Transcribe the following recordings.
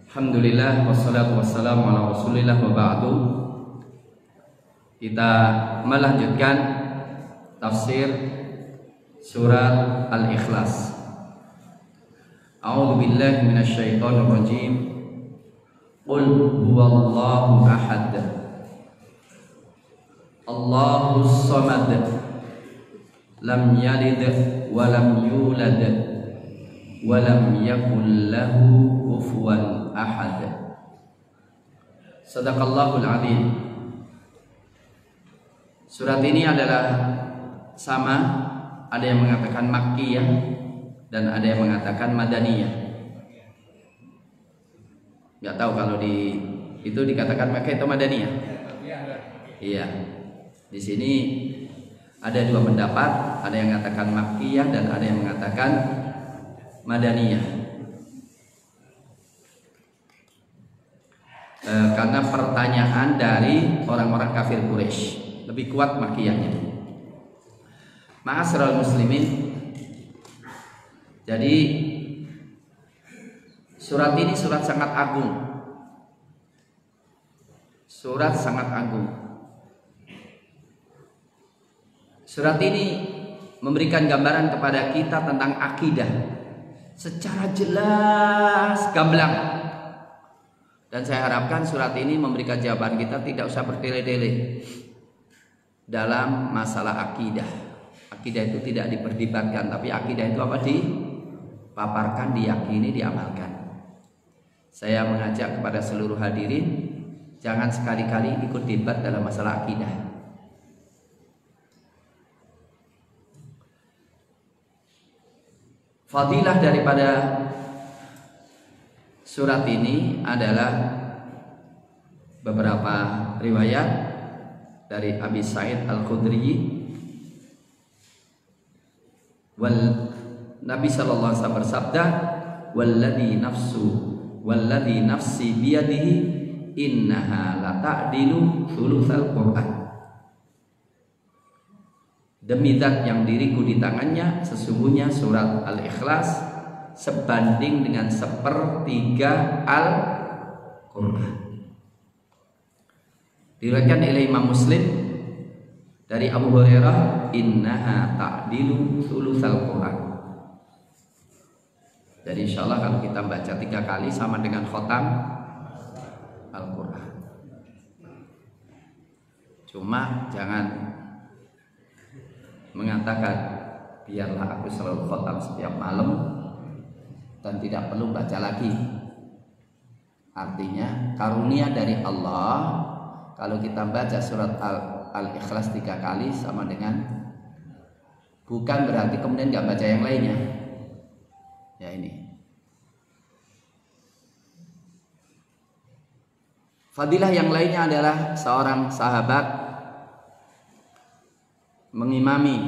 Alhamdulillah wassalatu wassalamu ala rasulillah wa ba'du. Kita melanjutkan tafsir surat Al-Ikhlas. A'udzu billahi minasyaitonir rajim. Qul huwallahu ahad. Allahus samad. Lam yalid wa lam yulad wa lam yakul lahu kufuwan ahad. Sadaqallahul adzim. Surat ini adalah sama, ada yang mengatakan Makkiyah dan ada yang mengatakan Madaniyah. Enggak tahu kalau itu dikatakan Makkiyah atau Madaniyah. Iya. Di sini ada dua pendapat, ada yang mengatakan Makkiyah dan ada yang mengatakan Madaniyah. Karena pertanyaan dari orang-orang kafir Quraisy, lebih kuat Makkiyahnya. Ma'asyiral muslimin. Jadi surat ini surat sangat agung. Surat sangat agung. Surat ini memberikan gambaran kepada kita tentang akidah secara jelas, gamblang. Dan saya harapkan surat ini memberikan jawaban kita, tidak usah bertele-tele dalam masalah akidah. Akidah itu tidak diperdebatkan, tapi akidah itu apa? Dipaparkan, diyakini, diamalkan. Saya mengajak kepada seluruh hadirin, jangan sekali-kali ikut debat dalam masalah akidah. Fadilah daripada surat ini adalah beberapa riwayat dari Abi Sa'id Al-Khudri. Nabi sallallahu alaihi wasallam bersabda, "Walladzi nafsi biyadihi innaha la ta'dilu thulutsal Qur'an." Demi zat yang diriku di tangannya, sesungguhnya surat Al-Ikhlas sebanding dengan 1/3 Al-Quran. Diriwayatkan oleh Imam Muslim dari Abu Hurairah, innaha ta'dilu thulutsal Quran. Jadi insyaallah kalau kita baca 3 kali sama dengan khotam Al-Quran. Cuma jangan mengatakan biarlah aku selalu khotam setiap malam dan tidak perlu baca lagi. Artinya karunia dari Allah, kalau kita baca surat Al-Ikhlas 3 kali sama dengan, bukan berarti kemudian nggak baca yang lainnya. Ya ini. Fadilah yang lainnya adalah seorang sahabat mengimami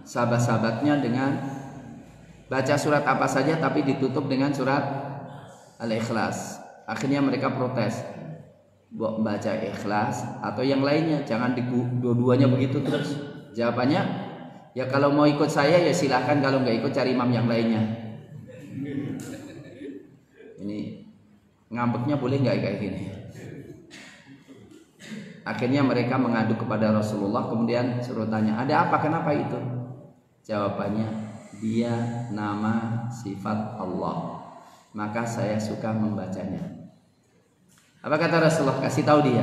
sahabat-sahabatnya dengan baca surat apa saja tapi ditutup dengan surat Al-Ikhlas. Akhirnya mereka protes, baca Ikhlas atau yang lainnya, jangan dua-duanya begitu terus. Jawabannya, ya kalau mau ikut saya ya silahkan, kalau nggak ikut cari imam yang lainnya. Ini ngambeknya boleh nggak kayak gini? Akhirnya mereka mengadu kepada Rasulullah, kemudian suruh tanya, ada apa, kenapa itu? Jawabannya, dia nama sifat Allah, maka saya suka membacanya. Apa kata Rasulullah? Kasih tahu dia,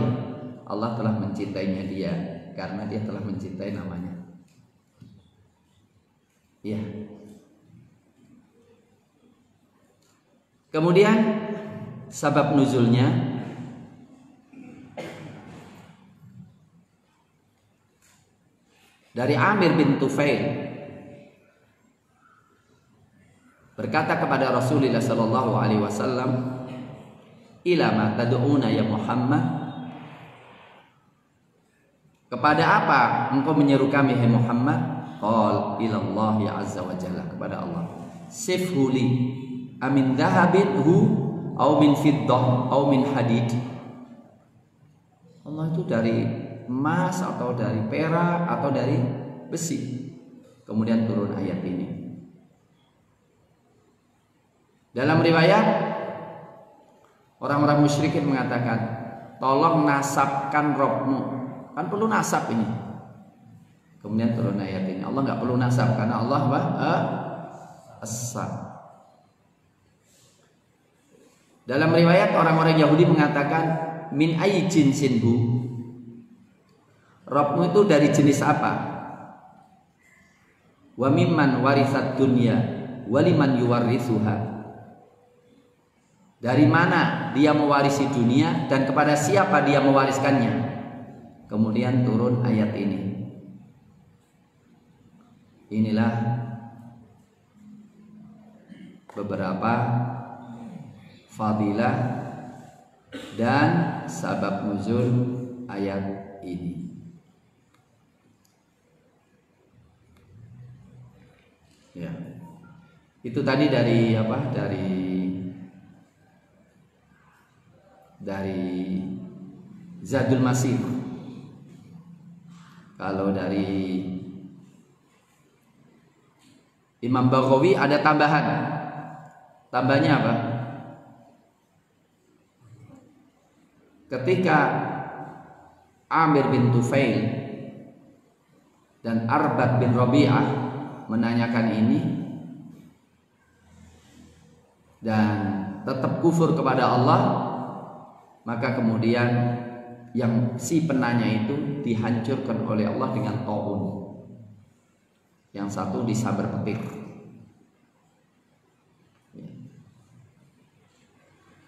Allah telah mencintainya dia karena dia telah mencintai namanya. Ya. Kemudian sabab nuzulnya dari Amir bin Tufail berkata kepada Rasulullah sallallahu alaihi wasallam, "Ila ma tad'una ya Muhammad?" Kepada apa engkau menyeru kami hai Muhammad? Qal ila Allah ya azza wa jalla, kepada Allah. Sifhu li amin dhahabin hu au min fiddah au min hadid. Allah itu dari emas atau dari perak atau dari besi. Kemudian turun ayat ini. Dalam riwayat orang-orang musyrikin mengatakan, tolong nasabkan Robmu. Kan perlu nasab ini. Kemudian turun ayat ini. Allah nggak perlu nasab karena Allah As-Sam. Dalam riwayat orang-orang Yahudi mengatakan, min ayyi jinsin bu? Robmu itu dari jenis apa? Wa mimman warisat dunya waliman yuwarrithuha. Dari mana dia mewarisi dunia dan kepada siapa dia mewariskannya? Kemudian turun ayat ini. Inilah beberapa fadilah dan sabab nuzul ayat ini. Ya. Itu tadi dari apa? Dari Zadul Masir. Kalau dari Imam Baghawi ada tambahan. Tambahnya apa? Ketika Amir bin Tufail dan Arbad bin Rabi'ah menanyakan ini dan tetap kufur kepada Allah, maka kemudian yang si penanya itu dihancurkan oleh Allah dengan taun. Yang satu disambar petir.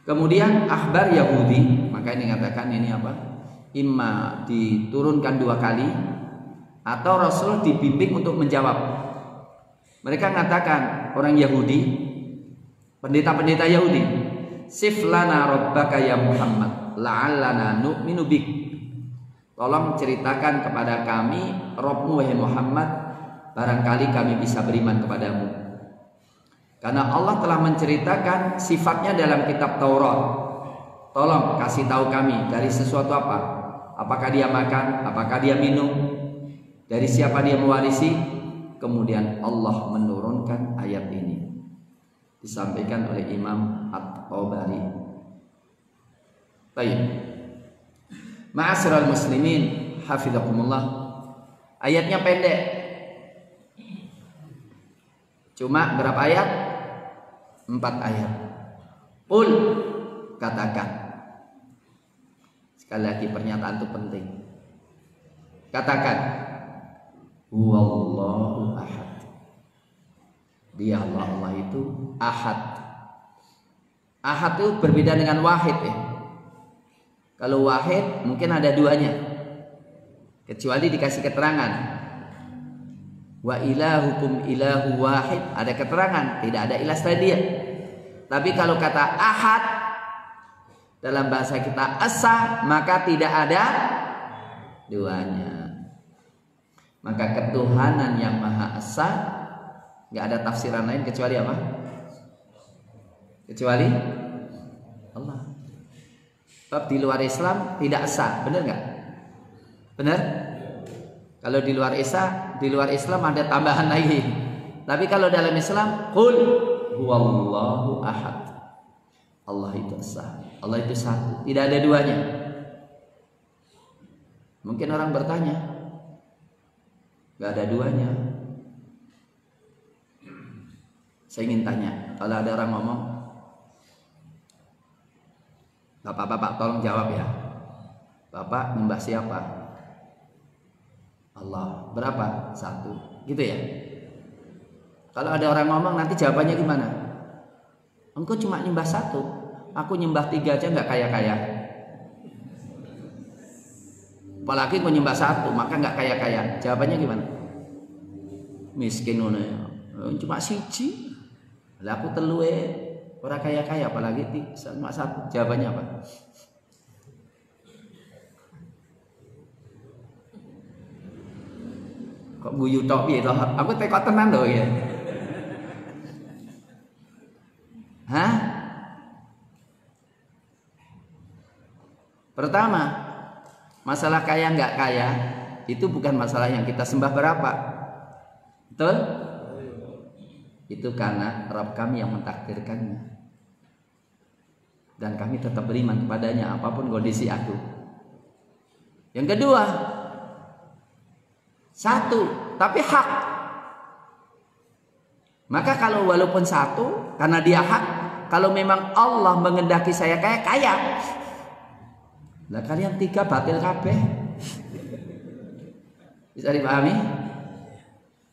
Kemudian akhbar Yahudi, maka ini katakan ini apa? Imma diturunkan 2 kali atau Rasul dibimbing untuk menjawab. Mereka mengatakan orang Yahudi, pendeta-pendeta Yahudi, sif lana rabbaka ya Muhammad la'allana nu'minu bik. Tolong ceritakan kepada kami Rabbmu wahai Muhammad, barangkali kami bisa beriman kepadamu. Karena Allah telah menceritakan sifatnya dalam kitab Taurat. Tolong kasih tahu kami dari sesuatu apa? Apakah dia makan? Apakah dia minum? Dari siapa dia mewarisi? Kemudian Allah menurunkan ayat ini. Disampaikan oleh Imam At-Tabari. Baik. Ma'asyiral muslimin, hafizakumullah. Ayatnya pendek. Cuma berapa ayat? 4 ayat. Qul, katakan. Sekali lagi pernyataan itu penting. Katakan, huwallahu ahad. Dia Allah itu ahad. Ahad itu berbeda dengan wahid ya. Kalau wahid mungkin ada 2-nya. Kecuali dikasih keterangan. Wa ilahukum ilahu wahid, ada keterangan, tidak ada ilah selain dia. Tapi kalau kata ahad dalam bahasa kita esa, maka tidak ada 2-nya. Maka ketuhanan yang maha esa nggak ada tafsiran lain kecuali apa? Kecuali Allah. Sebab di luar Islam tidak esa, benar nggak? Benar? Kalau di luar Islam ada tambahan lagi. Tapi kalau dalam Islam, qul huwallahu ahad. Allah itu esa. Allah itu satu, tidak ada 2-nya. Mungkin orang bertanya, nggak ada 2-nya. Saya ingin tanya, kalau ada orang ngomong, Bapak-bapak tolong jawab ya. Bapak nyembah siapa? Allah. Berapa? 1. Gitu ya. Kalau ada orang ngomong nanti jawabannya gimana? Engkau cuma nyembah 1, aku nyembah 3 aja nggak kaya-kaya. Apalagi engkau nyembah 1, maka nggak kaya-kaya. Jawabannya gimana? Miskin ngono ya. Cuma 1. Lah aku telu orang kaya-kaya apalagi cuma 1. Jawabannya apa? Kok guyu tok piye to? Aku tekok tenan lho ya. Hah? Pertama, masalah kaya nggak kaya itu bukan masalah yang kita sembah berapa. Betul? Itu karena Rabb kami yang mentakdirkannya. dan kami tetap beriman kepadanya apapun kondisi aku. Yang kedua, satu tapi hak. Maka kalau walaupun satu karena dia hak, kalau memang Allah mengendaki saya kaya, lah kalian tiga batil kabeh. Bisa dipahami?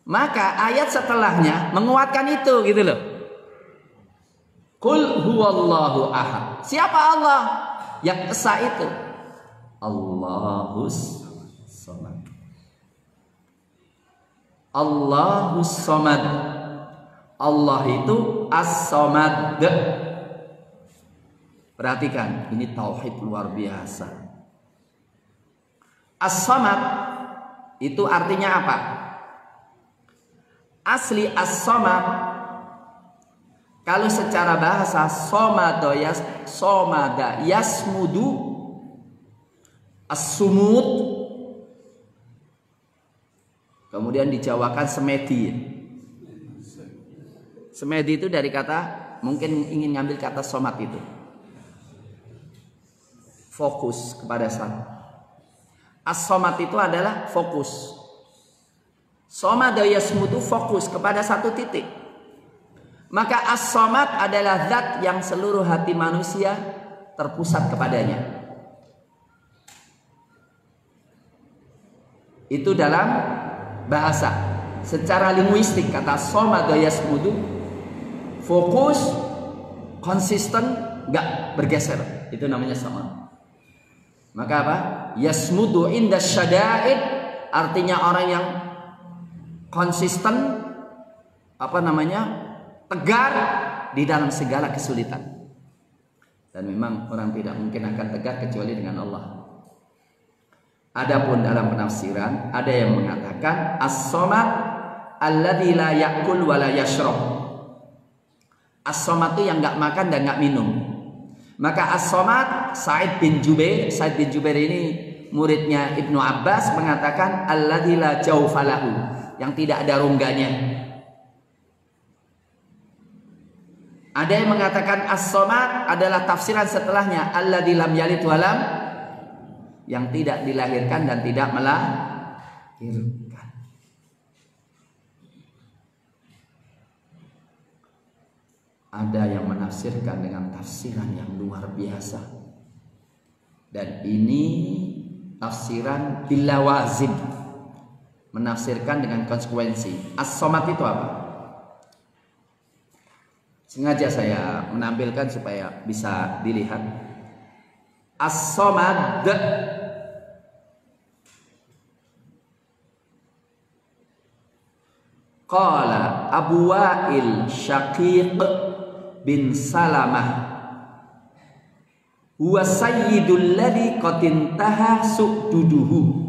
Maka ayat setelahnya menguatkan itu gitu loh. Qul huwallahu ahad. Siapa Allah? Yang esa itu. Allahus samad. Allahus samad. Allah itu as-samad. Perhatikan, ini tauhid luar biasa. As-samad itu artinya apa? Asli as-samad, kalau secara bahasa somada yasmudu as-sumud, kemudian dijawakan semedi. Semedi itu dari kata, mungkin ingin ngambil kata somat itu, fokus kepada satu. As-somat itu adalah fokus. Somada yasmudu fokus kepada satu titik. Maka as-somat adalah zat yang seluruh hati manusia terpusat kepadanya. Itu dalam bahasa. Secara linguistik kata somada yasmudu, fokus, konsisten, gak bergeser. Itu namanya somat. Maka apa? Yasmudu inda syada'id, artinya orang yang konsisten, tegar di dalam segala kesulitan. Dan memang orang tidak mungkin akan tegar kecuali dengan Allah. Adapun dalam penafsiran ada yang mengatakan as-samad alladzi la ya'kul wa la yashrab. As-samad itu yang enggak makan dan enggak minum. Maka as-samad, Sa'id bin Jubair ini muridnya Ibnu Abbas, mengatakan alladzi la jawfa lahu, yang tidak ada rongganya. Ada yang mengatakan as-samad adalah tafsiran setelahnya alladzi lam yalid walam, yang tidak dilahirkan dan tidak melahirkan. Ada yang menafsirkan dengan tafsiran yang luar biasa, dan ini tafsiran bilawazim, menafsirkan dengan konsekuensi. As-samad itu apa? Sengaja saya menampilkan supaya bisa dilihat. As-samad qala Abu Wa'il Syaqiq bin Salamah huwa sayyidul ladzi qad intaha su'duduhu.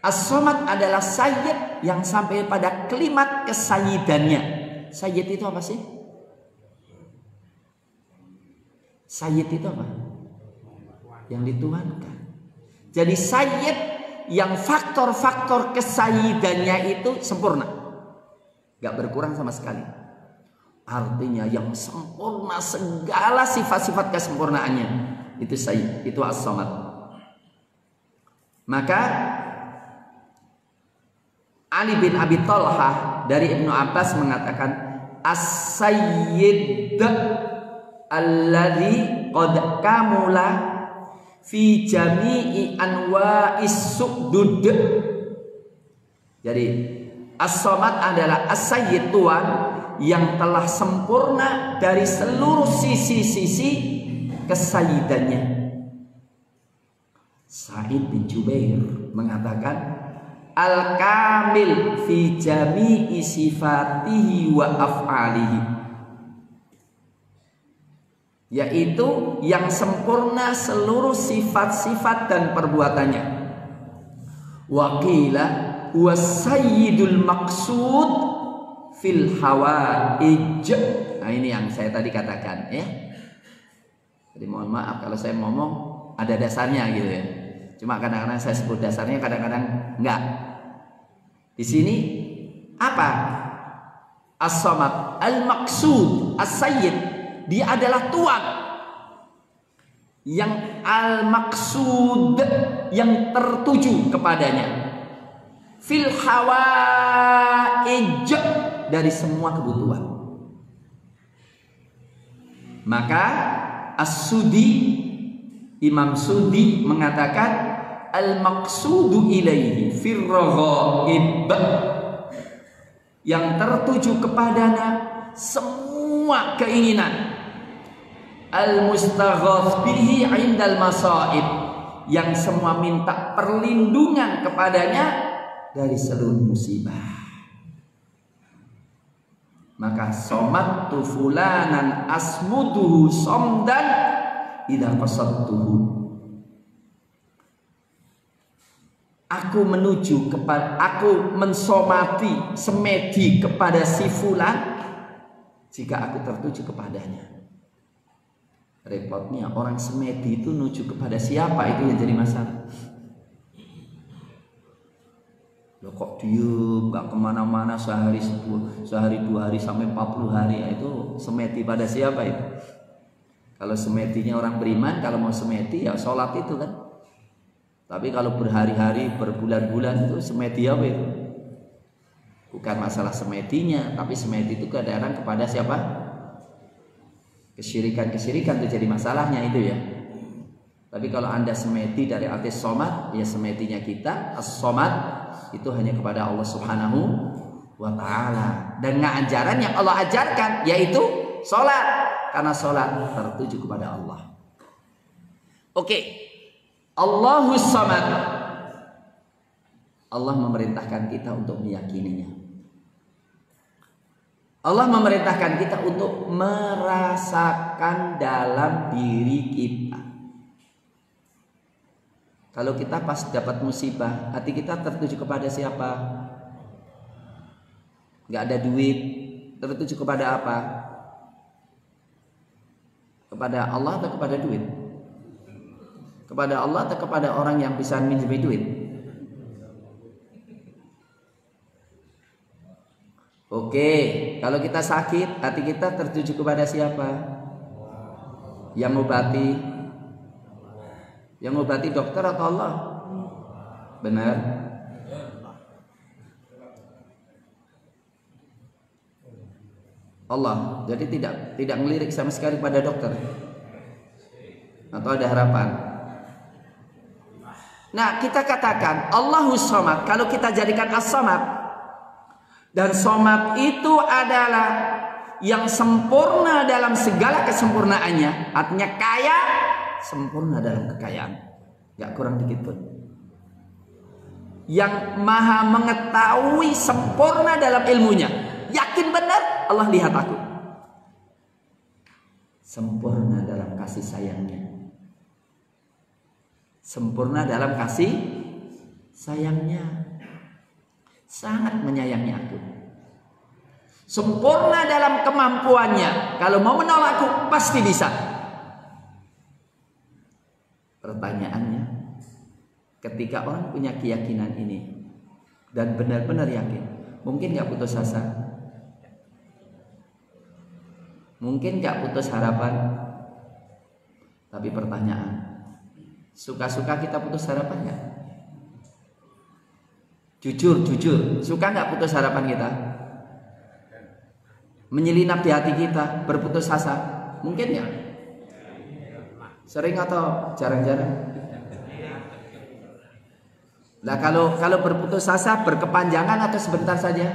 As-samad adalah sayyid yang sampai pada kalimat kesayyidannya. Sayyid itu apa sih? Sayyid itu apa? Yang dituankan. Jadi sayyid yang faktor-faktor kesayyidannya itu sempurna, gak berkurang sama sekali. Artinya yang sempurna, segala sifat-sifat kesempurnaannya, itu sayyid, itu as-samad. Maka Ali bin Abi Thalhah dari Ibnu Abbas mengatakan as-sayyid alladzi qad kamula fi jami'i anwa'is su'dud. Jadi as-samad adalah as-sayyid, tuan yang telah sempurna dari seluruh sisi-sisi kesayyidannya. Sa'id bin Jubair mengatakan al-kamil fi jami'i sifatihi wa af'alihi, yaitu yang sempurna seluruh sifat-sifat dan perbuatannya. Waqila huwa sayyidul maqsud fil hawaij. Nah, ini yang saya tadi katakan ya. Jadi mohon maaf kalau saya ngomong ada dasarnya gitu ya. Cuma kadang-kadang saya sebut dasarnya, kadang-kadang enggak. Di sini apa? As-Samad, Al-Maqsud, As-Sayyid, dia adalah Tuhan. Yang Al-Maqsud, yang tertuju kepadanya. Fil hawaij, dari semua kebutuhan. Maka As-Sudi, Imam Sudi mengatakan al-maqsudu ilaihi fir raghaib, yang tertuju kepadanya semua keinginan, al-mustaghath bihi 'indal masaib, yang semua minta perlindungan kepadanya dari seluruh musibah. Maka somattu fulanan asmuduhu somdan idza qasadtuhu. Aku menuju kepada, aku mensomati, semedi kepada si fulan jika aku tertuju kepadanya. Repotnya orang semedi itu nuju kepada siapa, itu yang jadi masalah. Loh kok diem, gak kemana-mana sehari 10, sehari 2 hari sampai 40 hari, itu semedi pada siapa itu? Kalau semedinya orang beriman, kalau mau semedi ya sholat itu kan. Tapi kalau berhari-hari, berbulan-bulan itu semedi apa itu? Bukan masalah semedinya, tapi semedi itu kadang kepada siapa? Kesyirikan-kesyirikan itu jadi masalahnya itu ya. Tapi kalau Anda semedi dari arti somad, ya semedinya kita as-somad itu hanya kepada Allah Subhanahu wa ta'ala, dengan ajaran yang Allah ajarkan, yaitu sholat, karena sholat tertuju kepada Allah. Oke, Allahus Samad, Allah memerintahkan kita untuk meyakininya. Allah memerintahkan kita untuk merasakan dalam diri kita. Kalau kita pas dapat musibah, hati kita tertuju kepada siapa? Gak ada duit, tertuju kepada apa? Kepada Allah atau kepada duit? Kepada Allah atau kepada orang yang bisa minjem duit? Oke, kalau kita sakit, hati kita tertuju kepada siapa? Yang ngobati? Yang ngobati dokter atau Allah? Benar? Allah. Jadi tidak ngelirik sama sekali pada dokter. Atau ada harapan? Nah, kita katakan Allahus Samad. Kalau kita jadikan as-samad, dan somad itu adalah yang sempurna dalam segala kesempurnaannya, artinya kaya, sempurna dalam kekayaan, gak kurang dikit pun. Yang maha mengetahui sempurna dalam ilmunya. Yakin benar Allah lihat aku. Sempurna dalam kasih sayangnya. Sempurna dalam kasih sayangnya. Sangat menyayangi aku. Sempurna dalam kemampuannya. Kalau mau menolakku pasti bisa. Pertanyaannya, ketika orang punya keyakinan ini dan benar-benar yakin, mungkin gak putus asa? Mungkin gak putus harapan? Tapi pertanyaan, suka-suka kita putus harapan gak? Jujur, suka gak putus harapan kita? Menyelinap di hati kita, berputus asa? Mungkin ya? Sering atau jarang-jarang? Nah, kalau berputus asa berkepanjangan atau sebentar saja?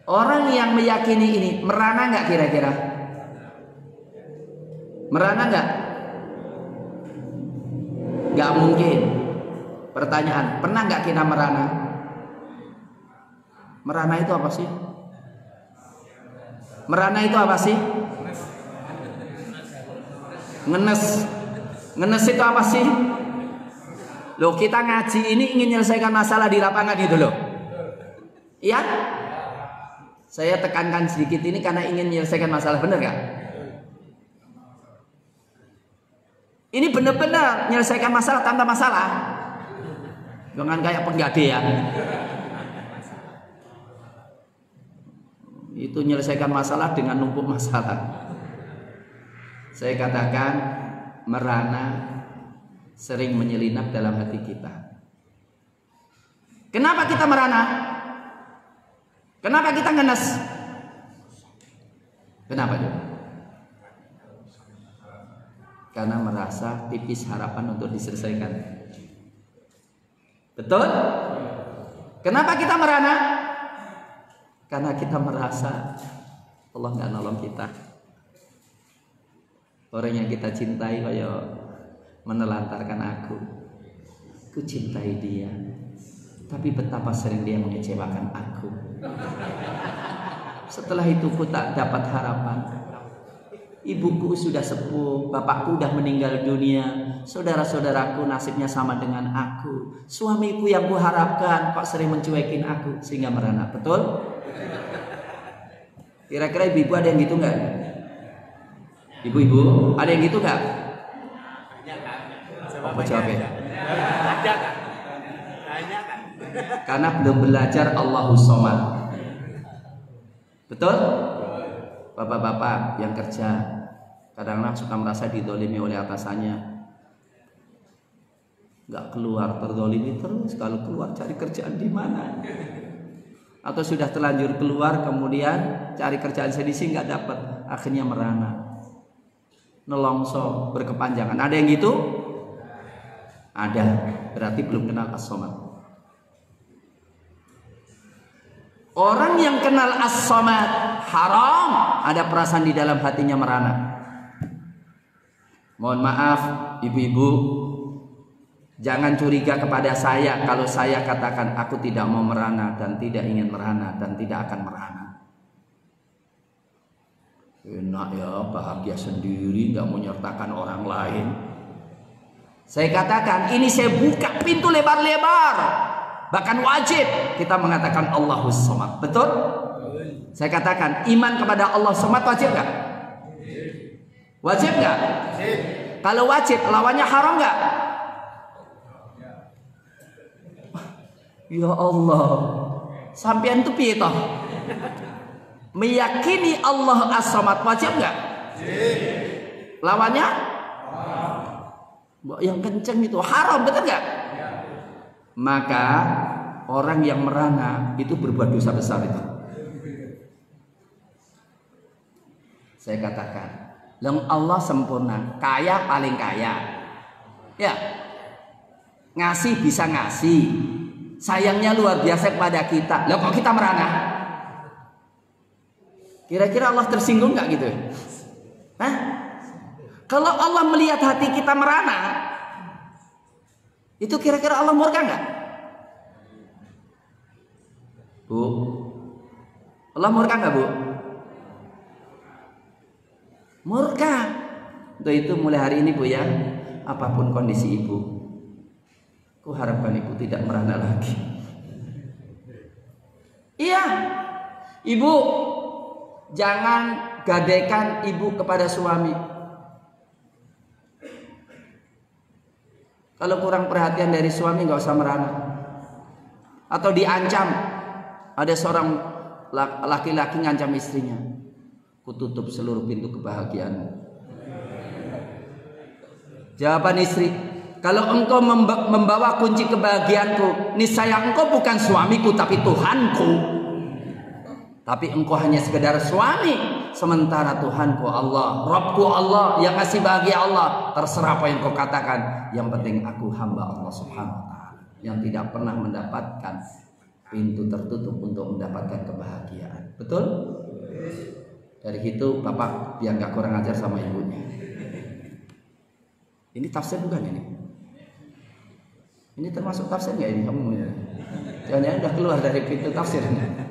Orang yang meyakini ini merana nggak kira-kira? Merana nggak? Nggak mungkin. Pertanyaan, pernah nggak kita merana? Merana itu apa sih? Merana itu apa sih? Ngenes itu apa sih? Loh, kita ngaji ini ingin menyelesaikan masalah di lapangan gitu loh. Iya? Saya tekankan sedikit ini karena ingin menyelesaikan masalah, benar gak? Ini benar-benar menyelesaikan masalah tanpa masalah. Jangan kayak penggadean. Itu menyelesaikan masalah dengan numpuk masalah. Saya katakan merana sering menyelinap dalam hati kita. Kenapa kita merana? Kenapa kita ngenes? Kenapa juga? Karena merasa tipis harapan untuk diselesaikan. Betul? Kenapa kita merana? Karena kita merasa Allah nggak nolong kita. Orang yang kita cintai kayak menelantarkan aku. Aku cintai dia, tapi betapa sering dia mengecewakan aku. Setelah itu ku tak dapat harapan. Ibuku sudah sepuh, bapakku udah meninggal dunia, saudara-saudaraku nasibnya sama dengan aku. Suamiku yang kuharapkan kok sering mencuekin aku sehingga merana. Betul? Kira-kira ibu-ibu ada yang gitu nggak? Ibu-ibu ada yang gitu nggak? Apa jawabnya? Karena belum belajar Allahus Somad. Betul? Bapak-bapak yang kerja kadang-kadang suka merasa didolimi oleh atasannya, nggak keluar, terdolimi terus. Kalau keluar cari kerjaan di mana? Atau sudah terlanjur keluar kemudian cari kerjaan sedisi nggak dapat, akhirnya merana, nelongso, berkepanjangan. Ada yang gitu? Ada, berarti belum kenal As-Somad. Orang yang kenal As-Somad haram ada perasaan di dalam hatinya merana. Mohon maaf ibu-ibu, jangan curiga kepada saya kalau saya katakan aku tidak mau merana dan tidak ingin merana dan tidak akan merana. Enak ya, bahagia sendiri, nggak menyertakan orang lain. Saya katakan ini saya buka pintu lebar-lebar. Bahkan wajib kita mengatakan Allahus Somad. Betul? Saya katakan iman kepada Allah Somad wajib nggak? Wajib nggak? Kalau wajib, lawannya haram nggak? Ya Allah, sampean itu piye toh? Meyakini Allah As-Somad wajib nggak? Lawannya? Yang kenceng itu haram, betul nggak? Maka orang yang merana itu berbuat dosa besar itu. Saya katakan, Allah sempurna, kaya paling kaya. Ya, ngasih bisa ngasih, sayangnya luar biasa kepada kita. Lah kok kita merana? Kira-kira Allah tersinggung nggak gitu? Hah? Kalau Allah melihat hati kita merana, itu kira-kira Allah murka nggak? Bu, Allah murka nggak bu? Murka. Untuk itu mulai hari ini bu ya, apapun kondisi ibu, ku harapkan ibu tidak merana lagi. Iya, ibu jangan gadaikan ibu kepada suami. Kalau kurang perhatian dari suami nggak usah merana. Atau diancam, ada seorang laki-laki ngancam istrinya, ku tutup seluruh pintu kebahagiaanmu. Jawaban istri, kalau engkau membawa kunci kebahagiaanku, niscaya engkau bukan suamiku tapi Tuhanku. Tapi engkau hanya sekedar suami, sementara Tuhanku Allah, Rabbku Allah, yang kasih bahagia Allah. Terserah apa yang kau katakan, yang penting aku hamba Allah Subhanahu wa ta'ala yang tidak pernah mendapatkan pintu tertutup untuk mendapatkan kebahagiaan. Betul? Dari itu bapak biar gak kurang ajar sama ibunya. Ini tafsir bukan ini? Ini termasuk tafsir nggak ini kamu? Jangan-jangan udah keluar dari pintu tafsirnya.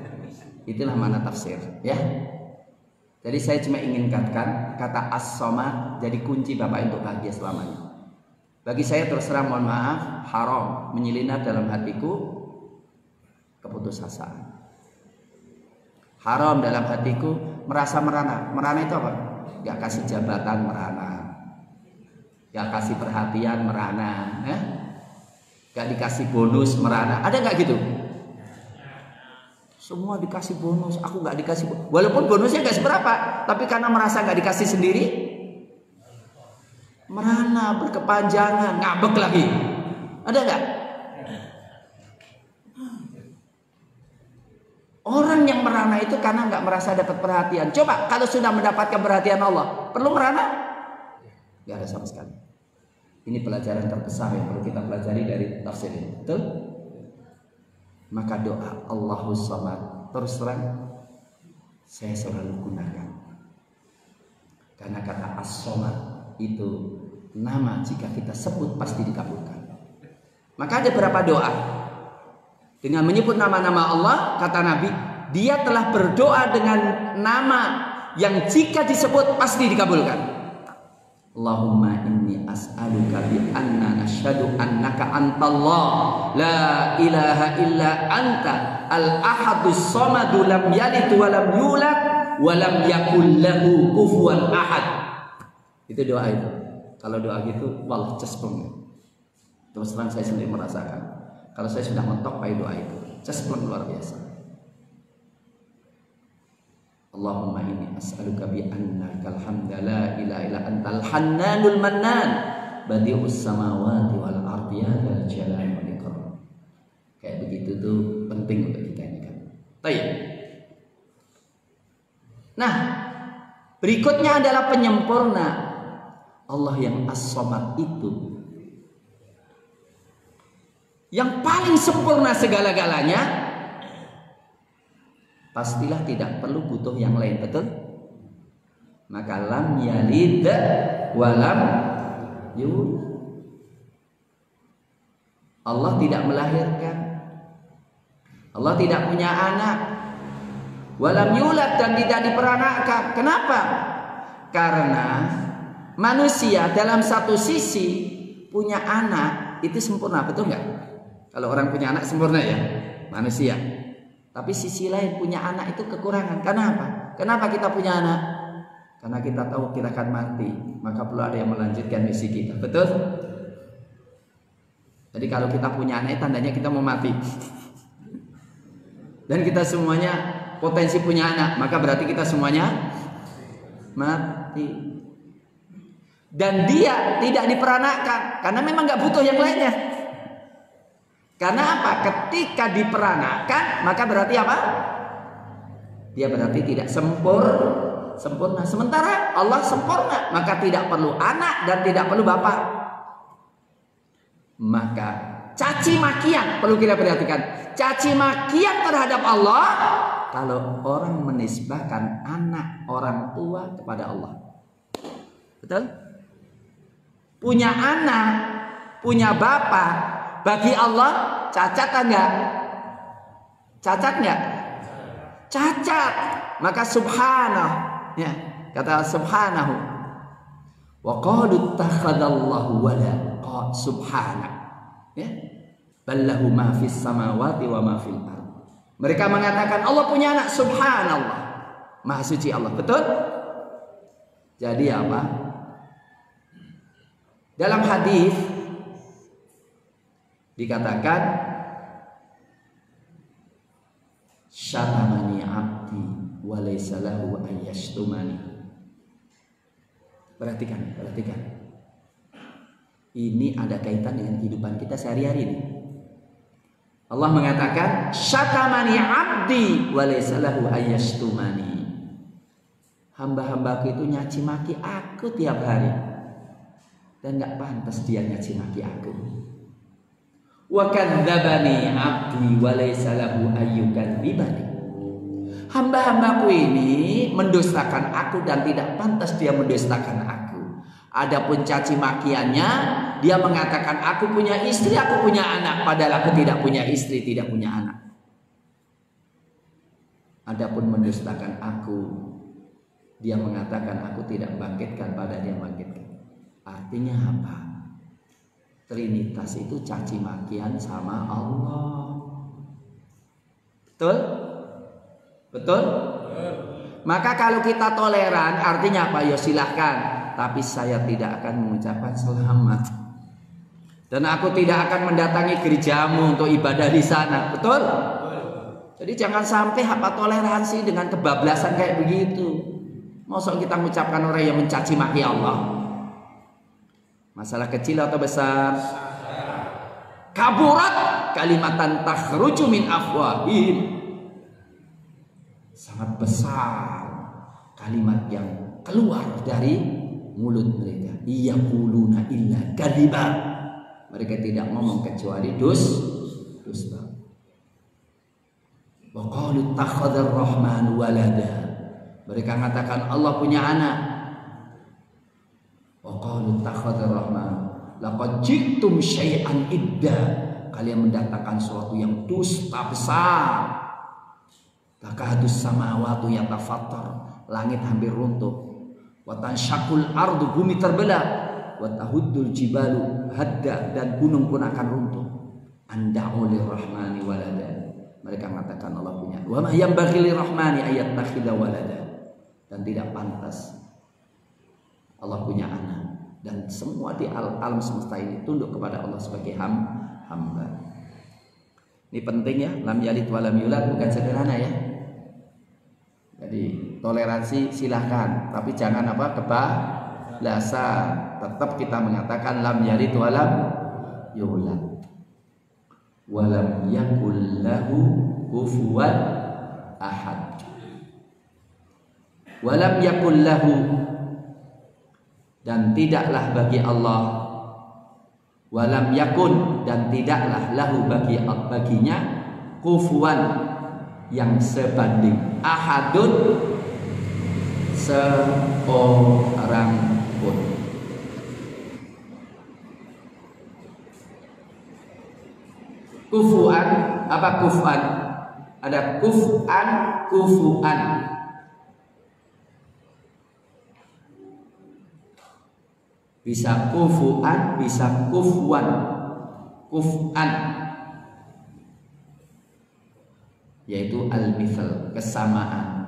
Itulah mana tafsir, ya. Jadi saya cuma ingin katakan kata As-Somad jadi kunci bapak untuk bahagia selamanya. Bagi saya terus terang mohon maaf, haram menyelinap dalam hatiku keputusasaan. Haram dalam hatiku merasa merana. Merana itu apa? Gak kasih jabatan merana, gak kasih perhatian merana, Gak dikasih bonus, merana. Ada nggak gitu? Semua dikasih bonus, aku nggak dikasih bonus. Walaupun bonusnya nggak seberapa, tapi karena merasa nggak dikasih sendiri, merana, berkepanjangan, ngambek lagi. Ada nggak? Orang yang merana itu karena nggak merasa dapat perhatian. Coba kalau sudah mendapatkan perhatian Allah, perlu merana? Nggak ada sama sekali. Ini pelajaran terbesar yang perlu kita pelajari dari tafsir ini. Betul? Maka doa Allahus Samad terus terang saya selalu gunakan. Karena kata As-Samad itu nama jika kita sebut pasti dikabulkan. Maka ada beberapa doa dengan menyebut nama-nama Allah, kata Nabi, dia telah berdoa dengan nama yang jika disebut pasti dikabulkan. Allahumma inni as'aluka bi anna nashhadu annaka antallah la ilaha illa anta al-ahadus samadu lam yalid wa lam yulad wa lam yakul lahu kufuwan ahad. Itu doa itu. Kalau doa gitu wallahi cespleng. Terus terang saya sendiri merasakan kalau saya sudah mentok pada doa itu cespleng luar biasa. Allahumma inni as'aluka bi annaka alhamda la ilaha illa antal hannanul mannan badi'us samawati wal ardi dzal jalali wal ikram. Kayak begitu tuh penting untuk kita ini kan. Baik. Nah, berikutnya adalah penyempurna Allah yang As-Samad itu. Yang paling sempurna segala-galanya. Pastilah tidak perlu butuh yang lain, betul? Maka lam yalid wa lam yulad. Allah tidak melahirkan. Allah tidak punya anak. Wa lam yulad dan tidak diperanakkan. Kenapa? Karena manusia dalam satu sisi punya anak itu sempurna, betul nggak? Kalau orang punya anak sempurna ya, manusia. Tapi sisi lain punya anak itu kekurangan. Kenapa? Kenapa kita punya anak? Karena kita tahu kita akan mati. Maka perlu ada yang melanjutkan misi kita. Betul? Jadi kalau kita punya anak tandanya kita mau mati. Dan kita semuanya potensi punya anak. Maka berarti kita semuanya mati. Dan dia tidak diperanakkan. Karena memang gak butuh yang lainnya. Karena apa? Ketika diperanakkan, maka berarti apa? Dia berarti tidak sempurna. Sementara Allah sempurna, maka tidak perlu anak dan tidak perlu bapak. Maka caci makian perlu kita perhatikan. Caci makian terhadap Allah kalau orang menisbahkan anak orang tua kepada Allah. Betul? Punya anak, punya bapak. Bagi Allah cacat enggak? Cacat enggak? Cacat. Maka subhanahu, ya, kata subhanahu. Wa qalu takhadallahu wala subhanahu. Ya. Ballahu ma fis samawati wa ma fil ardh. Mereka mengatakan Allah punya anak, subhanallah. Maha suci Allah, betul? Jadi apa? Dalam hadis dikatakan syatamani abdi wa laysa lahu ayyashtumani. Perhatikan. Ini ada kaitan dengan kehidupan kita sehari-hari ini. Allah mengatakan syatamani abdi wa laysa lahu ayyashtumani. Hamba-hambaku itu nyaci maki aku tiap hari dan enggak pantas dia nyaci maki aku. Wa kadzdzabani 'abdi wa laysa lahu ayyukadzibani. Hamba-hambaku ini mendustakan aku dan tidak pantas dia mendustakan aku. Adapun caci makiannya, dia mengatakan aku punya istri, aku punya anak, padahal aku tidak punya istri, tidak punya anak. Adapun mendustakan aku, dia mengatakan aku tidak bangkitkan, padahal dia bangkitkan. Artinya apa? Trinitas itu caci makian sama Allah. Betul? Betul? Maka kalau kita toleran artinya apa? Ya silahkan. Tapi saya tidak akan mengucapkan selamat. Dan aku tidak akan mendatangi gerejamu untuk ibadah di sana. Betul? Jadi jangan sampai apa toleransi dengan kebablasan kayak begitu. Masa kita mengucapkan orang yang mencaci maki Allah. Masalah kecil atau besar? Kaburat kalimatan takhruju min afwahihim. Sangat besar kalimat yang keluar dari mulut mereka. Yaquluna illa kadiba. Mereka tidak ngomong kecuali dusta. Wa qalu takhadzar rahman walada. Mereka mengatakan Allah punya anak. Wa qalu takhadzar rahman laqad ji'tum syai'an idda. Kalian mendatangkan sesuatu yang dusta besar. Takadus samawati yatafattar. Langit hampir runtuh. Wa tansyaqul ardu, bumi terbelah. Wa tahuddul jibalu hadda, dan gunung pun akan runtuh. Anda'u lirrahmani walada. Mereka mengatakan Allah punya. Wa ma yanbaghi lirrahmani ayattakhidha walada. Dan tidak pantas Allah punya anak. Dan semua di alam semesta ini tunduk kepada Allah sebagai hamba. Ini penting ya, lam yalid wa lam yulad, bukan sederhana ya. Jadi toleransi silahkan, tapi jangan kebablasan. Tetap kita mengatakan lam yalid wa lam yulad. Wa lam yakul lahu kufuwan ahad. Wa lam yakul lahu, dan tidaklah bagi Allah, walam yakun, dan tidaklah lahu baginya, kufuwan, yang sebanding, ahadun, seorang pun. Kufuan, apa kufuan? Ada kufuan. Bisa kufuan, bisa kufuan. Kuf'an yaitu al-mithal, kesamaan.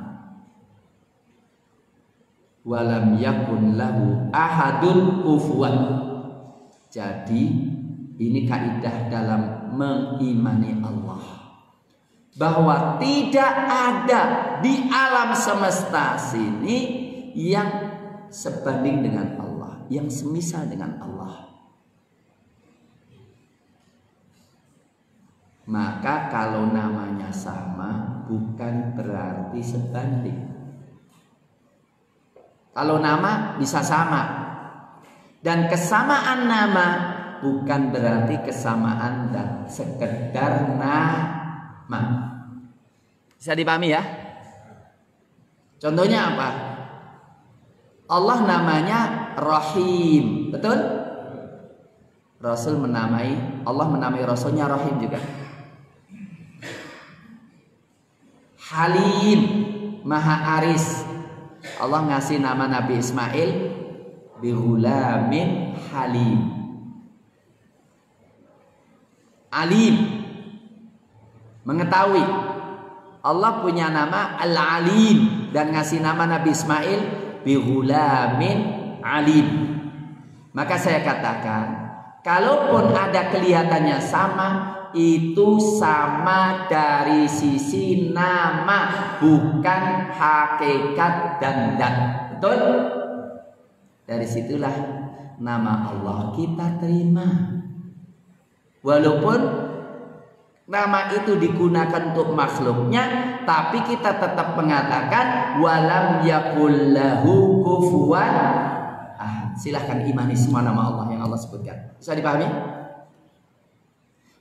Walam yakun lahu ahadun kufuan. Jadi ini kaidah dalam mengimani Allah, bahwa tidak ada di alam semesta sini yang sebanding dengan Allah, yang semisal dengan Allah. Maka kalau namanya sama bukan berarti sebanding. Kalau nama bisa sama, dan kesamaan nama bukan berarti kesamaan dan sekedar nama. Bisa dipahami ya? Contohnya apa? Allah namanya Rahim, betul? Allah menamai Rasulnya Rahim juga. Halim, Maha Aris. Allah ngasih nama Nabi Ismail bihulamin halim. Alim, mengetahui. Allah punya nama Al-Alim dan ngasih nama Nabi Ismail bihulamin alim. Maka saya katakan, kalaupun ada kelihatannya sama, itu sama dari sisi nama, bukan hakikat dan zat. Betul? Dari situlah nama Allah kita terima. Walaupun nama itu digunakan untuk makhluknya, tapi kita tetap mengatakan walam yakul lahu kufuwan ahad. Silahkan imani semua nama Allah yang Allah sebutkan. Bisa dipahami?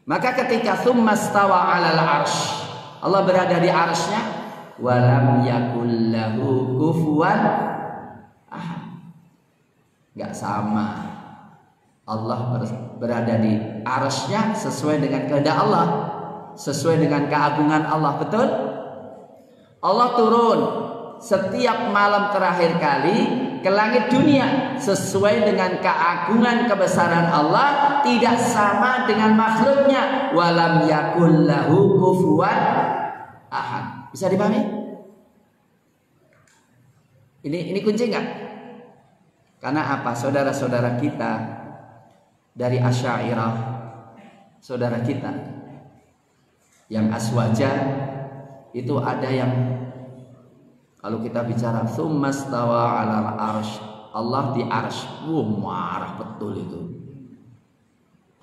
Maka ketika tsumma stawa 'alal arsy, Allah berada di arsy-Nya, walam yakul lahu kufuwan ahad. Enggak sama. Allah berada di arsy-Nya sesuai dengan kehendak Allah, sesuai dengan keagungan Allah. Betul? Allah turun setiap malam terakhir kali ke langit dunia sesuai dengan keagungan kebesaran Allah, tidak sama dengan makhluknya. Walam yakul lahu kufuwan ahad. Bisa dipahami? Ini kunci enggak? Karena apa? Saudara-saudara kita dari Asy'ariyah, saudara kita yang aswaja, itu ada yang kalau kita bicara tsummastawa 'alal arsy, Allah di arsy, marah betul itu.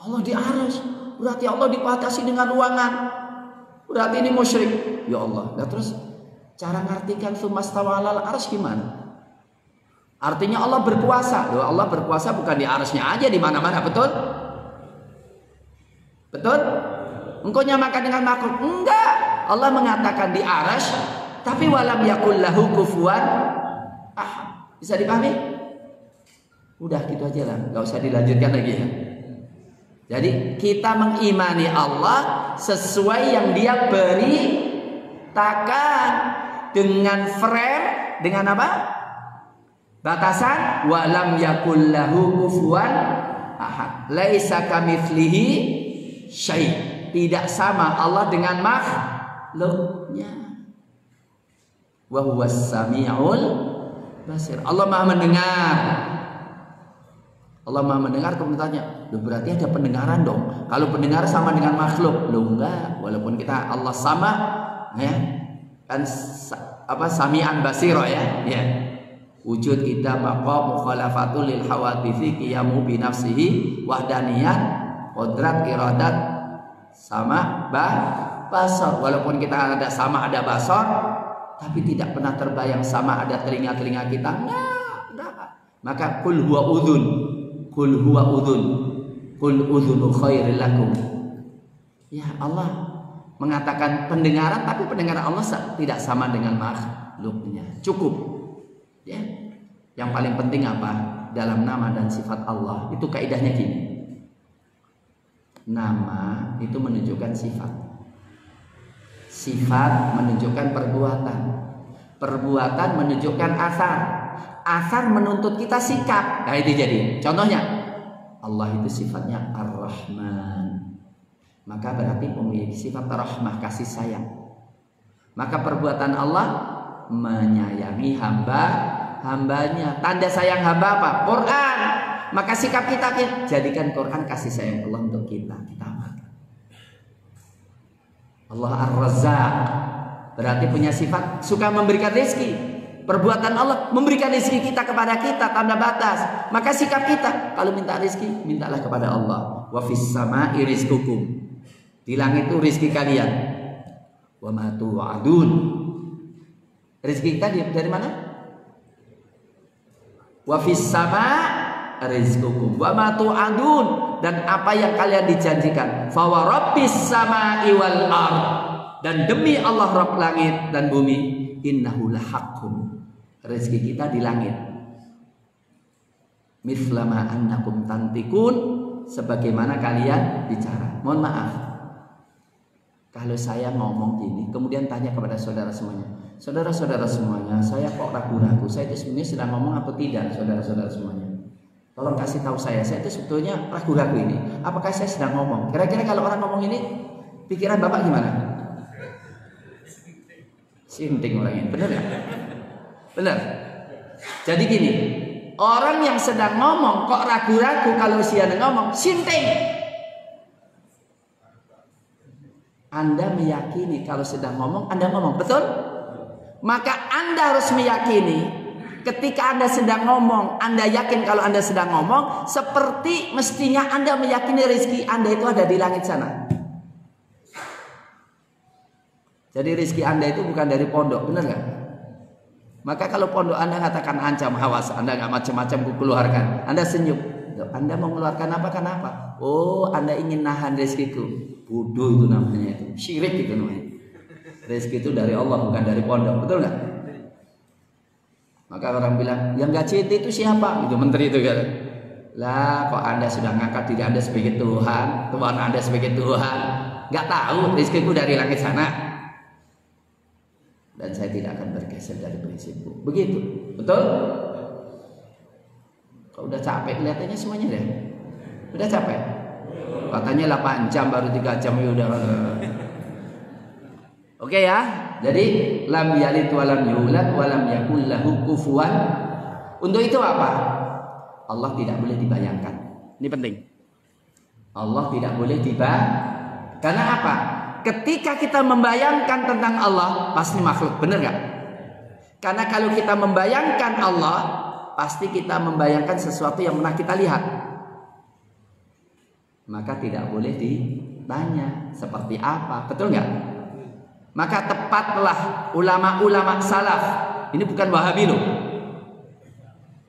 Allah di arsy, berarti Allah dibatasi dengan ruangan. Berarti ini musyrik. Ya Allah. Nah terus cara ngartikan tsummastawa 'alal arsy gimana? Artinya Allah berkuasa. Loh, Allah berkuasa bukan di arsy-nya aja, di mana-mana, betul? Betul? Engkau nyamakan dengan makhluk? Enggak. Allah mengatakan di arsy, tapi walam yakul lahu kufuwan ahad. Bisa dipahami? Udah gitu aja lah, nggak usah dilanjutkan lagi ya. Jadi kita mengimani Allah sesuai yang Dia beritakan, dengan frame, dengan apa? Batasan walam yakul lahu kufuwan ahad. Laisa kamitslihi syai'. Tidak sama Allah dengan makhluknya. Wa huwas samiul basir. Allah Maha mendengar. Allah Maha mendengar. Kemudian tanya, loh berarti ada pendengaran dong. Kalau pendengar sama dengan makhluk, loh enggak. Walaupun kita Allah sama, ya kan apa sami'an basiro ya. Ya. Wujud kita maqam mukhalafatul lil hawaditsi qiyamu bi nafsihi wahdaniyat qudrat iradat sama basar. Walaupun kita ada sama ada basar, tapi tidak pernah terbayang sama ada telinga-telinga kita. Enggak. Maka kul huwa udhun, kul huwa udhun, kul udhunu khairil lakum. Ya Allah mengatakan pendengaran, tapi pendengaran Allah tidak sama dengan makhluknya. Cukup. Ya. Yang paling penting apa? Dalam nama dan sifat Allah. Itu kaidahnya gini. Nama itu menunjukkan sifat. Sifat menunjukkan perbuatan. Perbuatan menunjukkan asar. Asar menuntut kita sikap. Nah itu jadi. Contohnya, Allah itu sifatnya Ar-Rahman. Maka berarti memiliki sifat rahmah, kasih sayang. Maka perbuatan Allah menyayangi hambanya. Tanda sayang hamba apa? Quran. Maka sikap kita jadikan Quran kasih sayang Allah untuk kita. Kita amalkan. Allah Ar-Razzaq, berarti punya sifat suka memberikan rezeki. Perbuatan Allah memberikan rezeki kita kepada kita tanpa batas. Maka sikap kita kalau minta rezeki, mintalah kepada Allah. Wa fis sama'i rizqukum. Di langit itu rezeki kalian. Wa ma tu'adun. Rezeki kita dari mana? Wa fis sama' rizqukum wa ma tu'adun, dan apa yang kalian dijanjikan. Fa wa rabbis sama'i wal ard, dan demi Allah Rabb langit dan bumi, innahu lahaqqun. Rezeki kita di langit. Mislama annakum tantikun, sebagaimana kalian bicara. Mohon maaf, kalau saya ngomong gini kemudian tanya kepada saudara semuanya, saudara-saudara semuanya, saya kok ragu-ragu, saya itu sebenarnya sedang ngomong apa tidak, saudara-saudara semuanya. Tolong kasih tahu saya itu sebetulnya ragu-ragu ini. Apakah saya sedang ngomong? Kira-kira kalau orang ngomong ini, pikiran Bapak gimana? Sinting orang ini, benar ya? Benar. Jadi gini, orang yang sedang ngomong kok ragu-ragu kalau dia ngomong, sinting. Anda meyakini kalau sedang ngomong, Anda ngomong, betul? Maka Anda harus meyakini ketika Anda sedang ngomong, Anda yakin kalau Anda sedang ngomong, seperti mestinya Anda meyakini rezeki Anda itu ada di langit sana. Jadi rezeki Anda itu bukan dari pondok, benar nggak? Maka kalau pondok Anda katakan ancam, awas, Anda nggak macam-macam keluarkan, Anda senyum. Anda mau mengeluarkan apa? Kenapa? Oh, Anda ingin nahan rezekiku. Bodoh itu namanya, itu syirik itu namanya. Rezeki itu dari Allah, bukan dari pondok, betul nggak? Maka orang bilang, yang gaji itu siapa? Itu menteri itu kan. Lah, kok Anda sudah ngangkat diri Anda sebagai Tuhan, Tuhan Anda sebagai Tuhan, nggak tahu rezekiku dari langit sana. Dan saya tidak akan bergeser dari prinsipku. Begitu, betul? Kok udah capek kelihatannya semuanya deh. Udah capek. Katanya 8 jam baru 3 jam ya udah. Oke ya. Jadi lam yalid wa lam yulad wa lam yakul lahu kufuwan. Untuk itu apa? Allah tidak boleh dibayangkan. Ini penting. Allah tidak boleh dibayangkan. Karena apa? Ketika kita membayangkan tentang Allah, pasti makhluk, benar gak? Karena kalau kita membayangkan Allah, pasti kita membayangkan sesuatu yang pernah kita lihat. Maka tidak boleh ditanya seperti apa, betul nggak? Maka tepatlah ulama-ulama salaf, ini bukan Wahabi loh,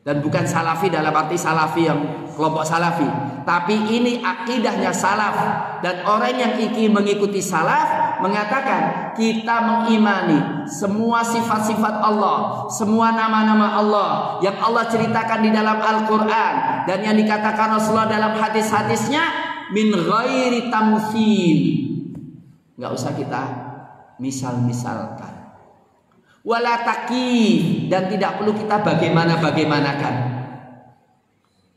dan bukan Salafi dalam arti Salafi yang kelompok Salafi, tapi ini akidahnya salaf. Dan orang yang ingin mengikuti salaf mengatakan kita mengimani semua sifat-sifat Allah, semua nama-nama Allah yang Allah ceritakan di dalam Al-Quran dan yang dikatakan Rasulullah dalam hadis-hadisnya, min ghairi tamtsil, nggak usah kita misal-misalkan, wala takyif, dan tidak perlu kita bagaimanakan,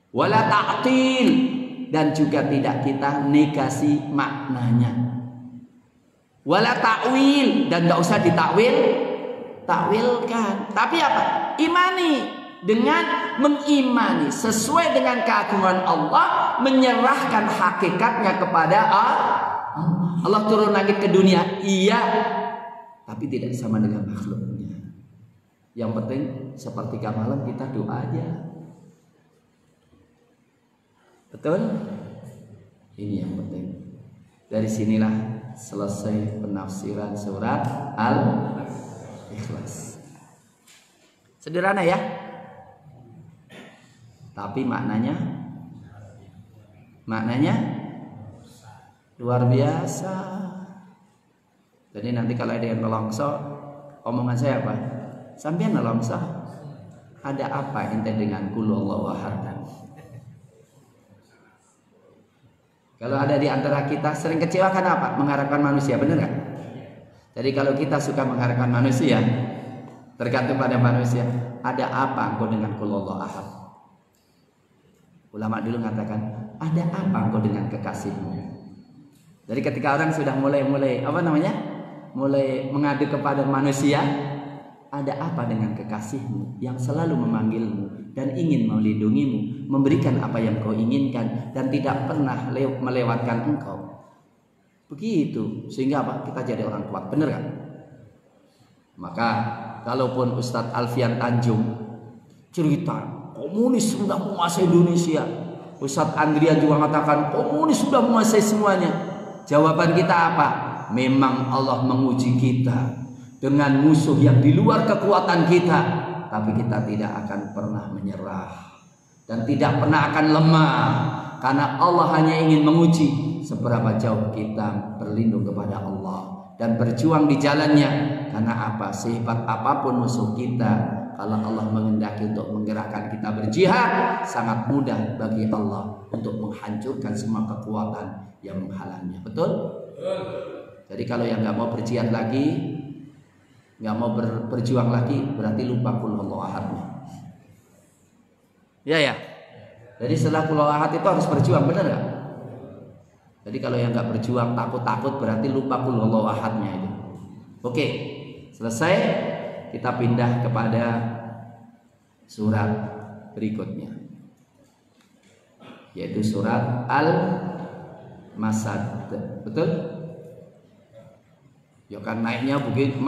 wala ta'til, dan juga tidak kita negasi maknanya, wala ta'wil, dan nggak usah takwilkan. Tapi apa? Imani. Dengan mengimani sesuai dengan keagungan Allah, menyerahkan hakikatnya kepada Allah. Allah turun langit ke dunia, iya, tapi tidak sama dengan makhluknya. Yang penting sepertiga malam kita doa aja. Betul? Ini yang penting. Dari sinilah selesai penafsiran surat Al-Ikhlas. Sederhana ya, tapi maknanya luar biasa. Jadi nanti kalau ada yang nelongso, omongan saya apa? Sampean nelongso, ada apa ente dengan qul huwallahu ahad? Kalau ada di antara kita sering kecewa kan apa? Mengharapkan manusia, benar nggak? Jadi kalau kita suka mengharapkan manusia, tergantung pada manusia. Ada apa engkau dengan qul huwallahu ahad? Ulama dulu mengatakan, ada apa engkau dengan kekasihmu? Jadi ketika orang sudah mulai mengadu kepada manusia, ada apa dengan kekasihmu yang selalu memanggilmu dan ingin melindungimu, memberikan apa yang kau inginkan dan tidak pernah melewatkan engkau. Begitu, sehingga apa? Kita jadi orang kuat, benar kan? Maka kalaupun Ustadz Alfian Tanjung cerita komunis sudah menguasai Indonesia, Ustadz Andria juga mengatakan komunis sudah menguasai semuanya, jawaban kita apa? Memang Allah menguji kita dengan musuh yang di luar kekuatan kita, tapi kita tidak akan pernah menyerah dan tidak pernah akan lemah, karena Allah hanya ingin menguji seberapa jauh kita berlindung kepada Allah dan berjuang di jalannya. Karena apa? Sehebat apapun musuh kita, kalau Allah menghendaki untuk menggerakkan kita berjihad, sangat mudah bagi Allah untuk menghancurkan semua kekuatan yang menghalangnya. Betul? Jadi kalau yang nggak mau berjihad lagi, nggak mau berjuang lagi, berarti lupa qul huwallahu ahadnya. Ya. Jadi setelah qul huwallahu ahad itu harus berjuang, benar nggak? Jadi kalau yang nggak berjuang takut-takut, berarti lupa qul huwallahu ahadnya itu. Oke, selesai. Kita pindah kepada surat berikutnya, yaitu surat Al-Masad. Betul? Ya kan naiknya begitu,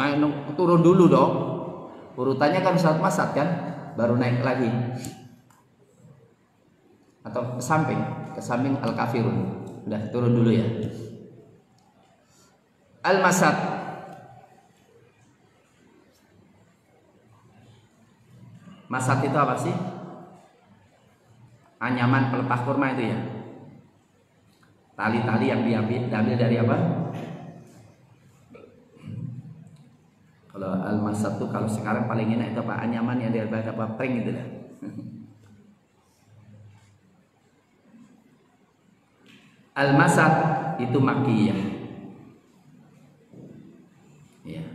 turun dulu dong. Urutannya kan surat Masad kan, baru naik lagi. Atau ke samping Al-Kafirun. Udah turun dulu ya. Al-Masad. Masad itu apa sih? Anyaman pelepah kurma itu ya. Tali-tali yang diambil dari apa? Kalau al-masad itu kalau sekarang paling enak itu apa? Anyaman yang diambil apa? Pring gitu lah. Al-Masad itu Makkiyah. Ya.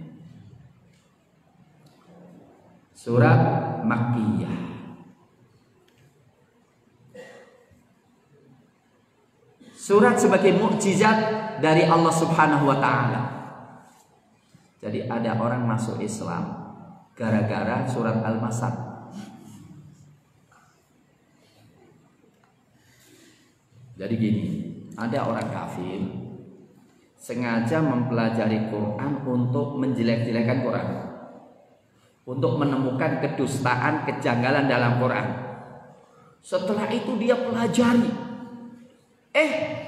Surat Makkiyah. Surat sebagai mukjizat dari Allah Subhanahu wa taala. Jadi ada orang masuk Islam gara-gara surat Al-Masad. Jadi gini, ada orang kafir sengaja mempelajari Quran untuk menjelek-jelekan Quran, untuk menemukan kedustaan, kejanggalan dalam Quran. Setelah itu dia pelajari,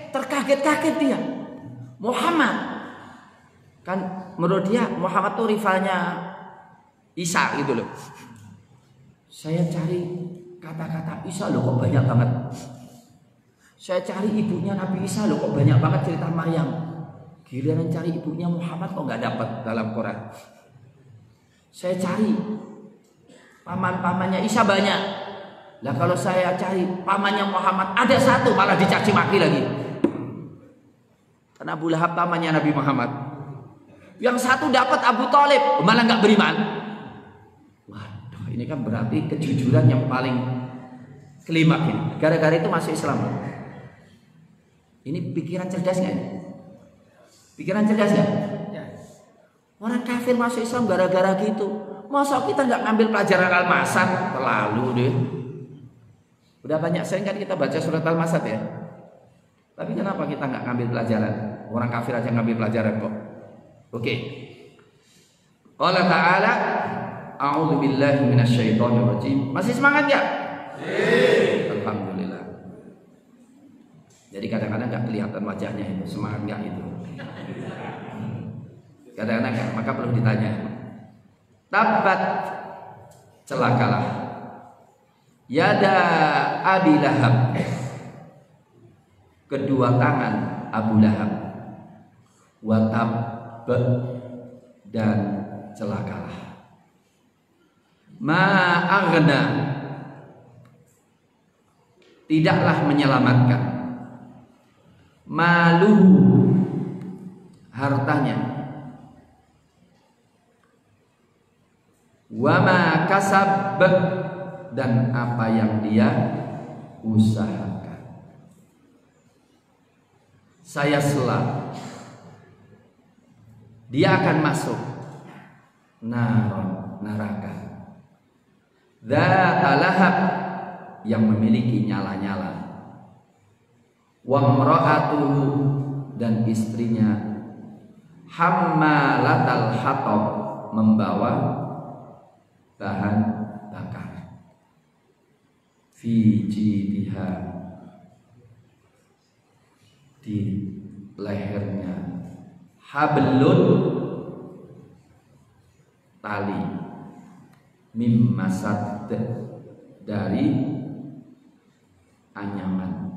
terkaget-kaget dia. Muhammad, kan menurut dia Muhammad tuh rivalnya Isa gitu loh. Saya cari kata-kata Isa loh kok banyak banget. Saya cari ibunya Nabi Isa loh kok banyak banget cerita Maryam. Giliran cari ibunya Muhammad kok nggak dapat dalam Quran. Saya cari paman-pamannya Isa banyak. Lah kalau saya cari pamannya Muhammad ada satu malah dicaci maki lagi. Karena Abu Lahab pamannya Nabi Muhammad. Yang satu dapat Abu Thalib malah nggak beriman. Waduh, ini kan berarti kejujuran yang paling klimaks ini. Gara-gara itu masuk Islam. Ini pikiran cerdas nggak? Pikiran cerdas nggak? Orang kafir masuk Islam gara-gara gitu. Masa kita nggak ngambil pelajaran Al-Masad? Terlalu deh. Udah banyak sering kan kita baca surat Al-Masad ya. Tapi kenapa kita nggak ngambil pelajaran? Orang kafir aja ngambil pelajaran kok. Oke. Allah Ta'ala, a'udzu billahi minasyaitonir rajim. Masih semangat ya? Alhamdulillah. Jadi kadang-kadang nggak kelihatan wajahnya itu, semangat nggak itu. Kadang-kadang nggak, maka perlu ditanya. Tabbat, celakalah. Yada Abi Lahab, kedua tangan Abu Lahab, watab dan celakalah. Ma'aghna, tidaklah menyelamatkan. Maluhu, hartanya. Wama kasab, dan apa yang dia usahakan. Saya selam, dia akan masuk neraka. Dzata lahab, yang memiliki nyala-nyala. Wa imra'atuhu, dan istrinya hammalatal hatab, membawa bahan bakar. Fi jidiha, di lehernya, hablun, tali, mim masad, dari anyaman.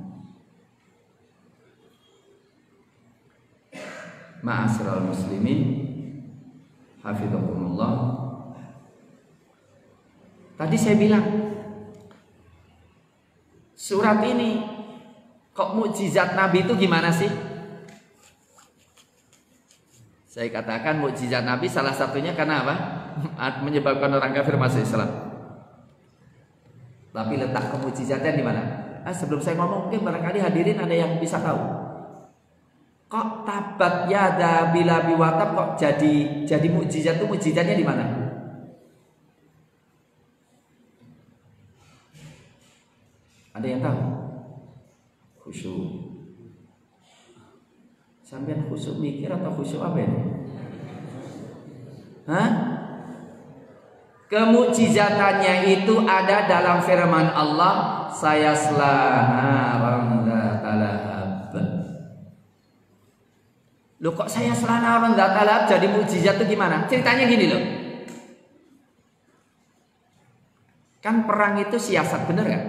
Ma'asyiral muslimin, hafizakumullah. Tadi saya bilang surat ini kok mukjizat Nabi itu gimana sih? Saya katakan mukjizat Nabi salah satunya karena apa? Menyebabkan orang kafir masuk Islam. Tapi letak kemukjizatnya di mana? Sebelum saya ngomong mungkin barangkali hadirin ada yang bisa tahu. Kok tabat yada bila biwatab kok jadi mukjizat, itu mukjizatnya di mana? Ada yang tahu? Khusyuk. Sampean khusyuk mikir atau khusyuk apa ini? Hah? Kemukjizatannya itu ada dalam firman Allah, saya selana talahab. Loh kok saya selana talahab jadi mukjizat itu gimana? Ceritanya gini loh. Kan perang itu siasat, bener gak?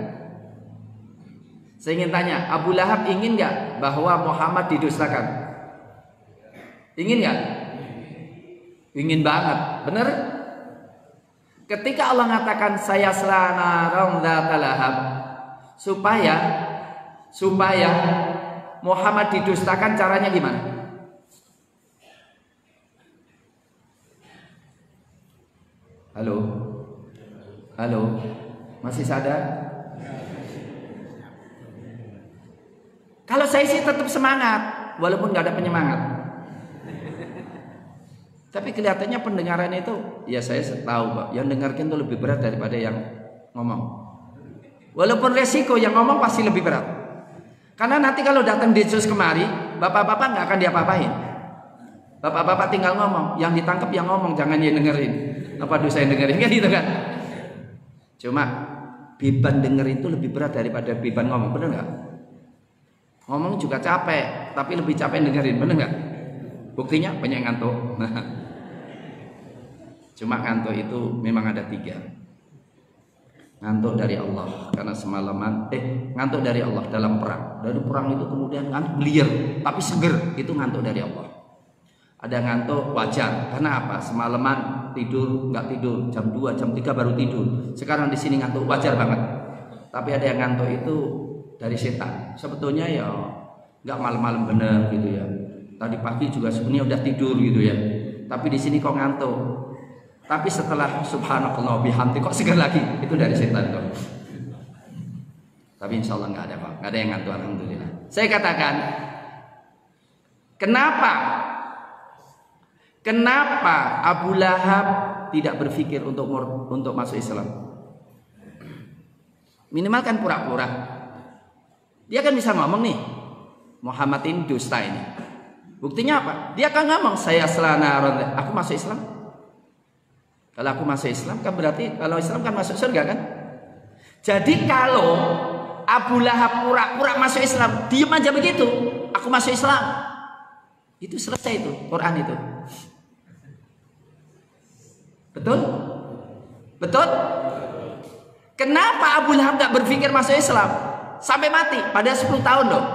Saya ingin tanya, Abu Lahab ingin gak bahwa Muhammad didustakan? Ingin gak? Ingin banget, bener? Ketika Allah mengatakan saya selana talahab, supaya Muhammad didustakan, caranya gimana? Halo, masih sadar? Kalau saya sih tetap semangat, walaupun nggak ada penyemangat. Tapi kelihatannya pendengaran itu, ya saya tahu Pak, yang dengarkan itu lebih berat daripada yang ngomong. Walaupun resiko yang ngomong pasti lebih berat. Karena nanti kalau datang Densus kemari, bapak-bapak nggak akan diapa-apain. Bapak-bapak tinggal ngomong, yang ditangkap yang ngomong, jangan yang dengerin. Apa dosa yang dengerin kan gitu kan? Cuma beban dengerin itu lebih berat daripada beban ngomong, bener nggak? Ngomong juga capek, tapi lebih capek dengerin, bener nggak? Buktinya banyak yang ngantuk. Cuma ngantuk itu memang ada 3. Ngantuk dari Allah karena semalaman ngantuk dari Allah dalam perang. Dari perang itu kemudian ngantuk belier tapi seger, itu ngantuk dari Allah. Ada ngantuk wajar karena apa? Semalaman tidur nggak tidur, jam 2 jam 3 baru tidur. Sekarang di sini ngantuk wajar banget. Tapi ada yang ngantuk itu dari setan. Sebetulnya ya nggak malam-malam bener gitu ya. Tadi pagi juga sebenarnya udah tidur gitu ya. Tapi di sini kok ngantuk. Tapi setelah subhanallah bihamdi kok segar lagi, itu dari setan tuh. Tapi insya Allah nggak ada Pak, nggak ada yang ngantuk, alhamdulillah. Saya katakan, kenapa Abu Lahab tidak berpikir untuk masuk Islam? Minimal kan pura-pura. Dia kan bisa ngomong nih, Muhammad ini dusta ini. Buktinya apa? Dia kan ngomong, saya selana, aku masuk Islam. Kalau aku masuk Islam kan berarti kalau Islam kan masuk surga kan? Jadi kalau Abu Lahab pura-pura masuk Islam, diem aja begitu, aku masuk Islam, itu selesai itu Quran itu. Betul? Betul? Kenapa Abu Lahab gak berpikir masuk Islam sampai mati? Pada 10 tahun loh.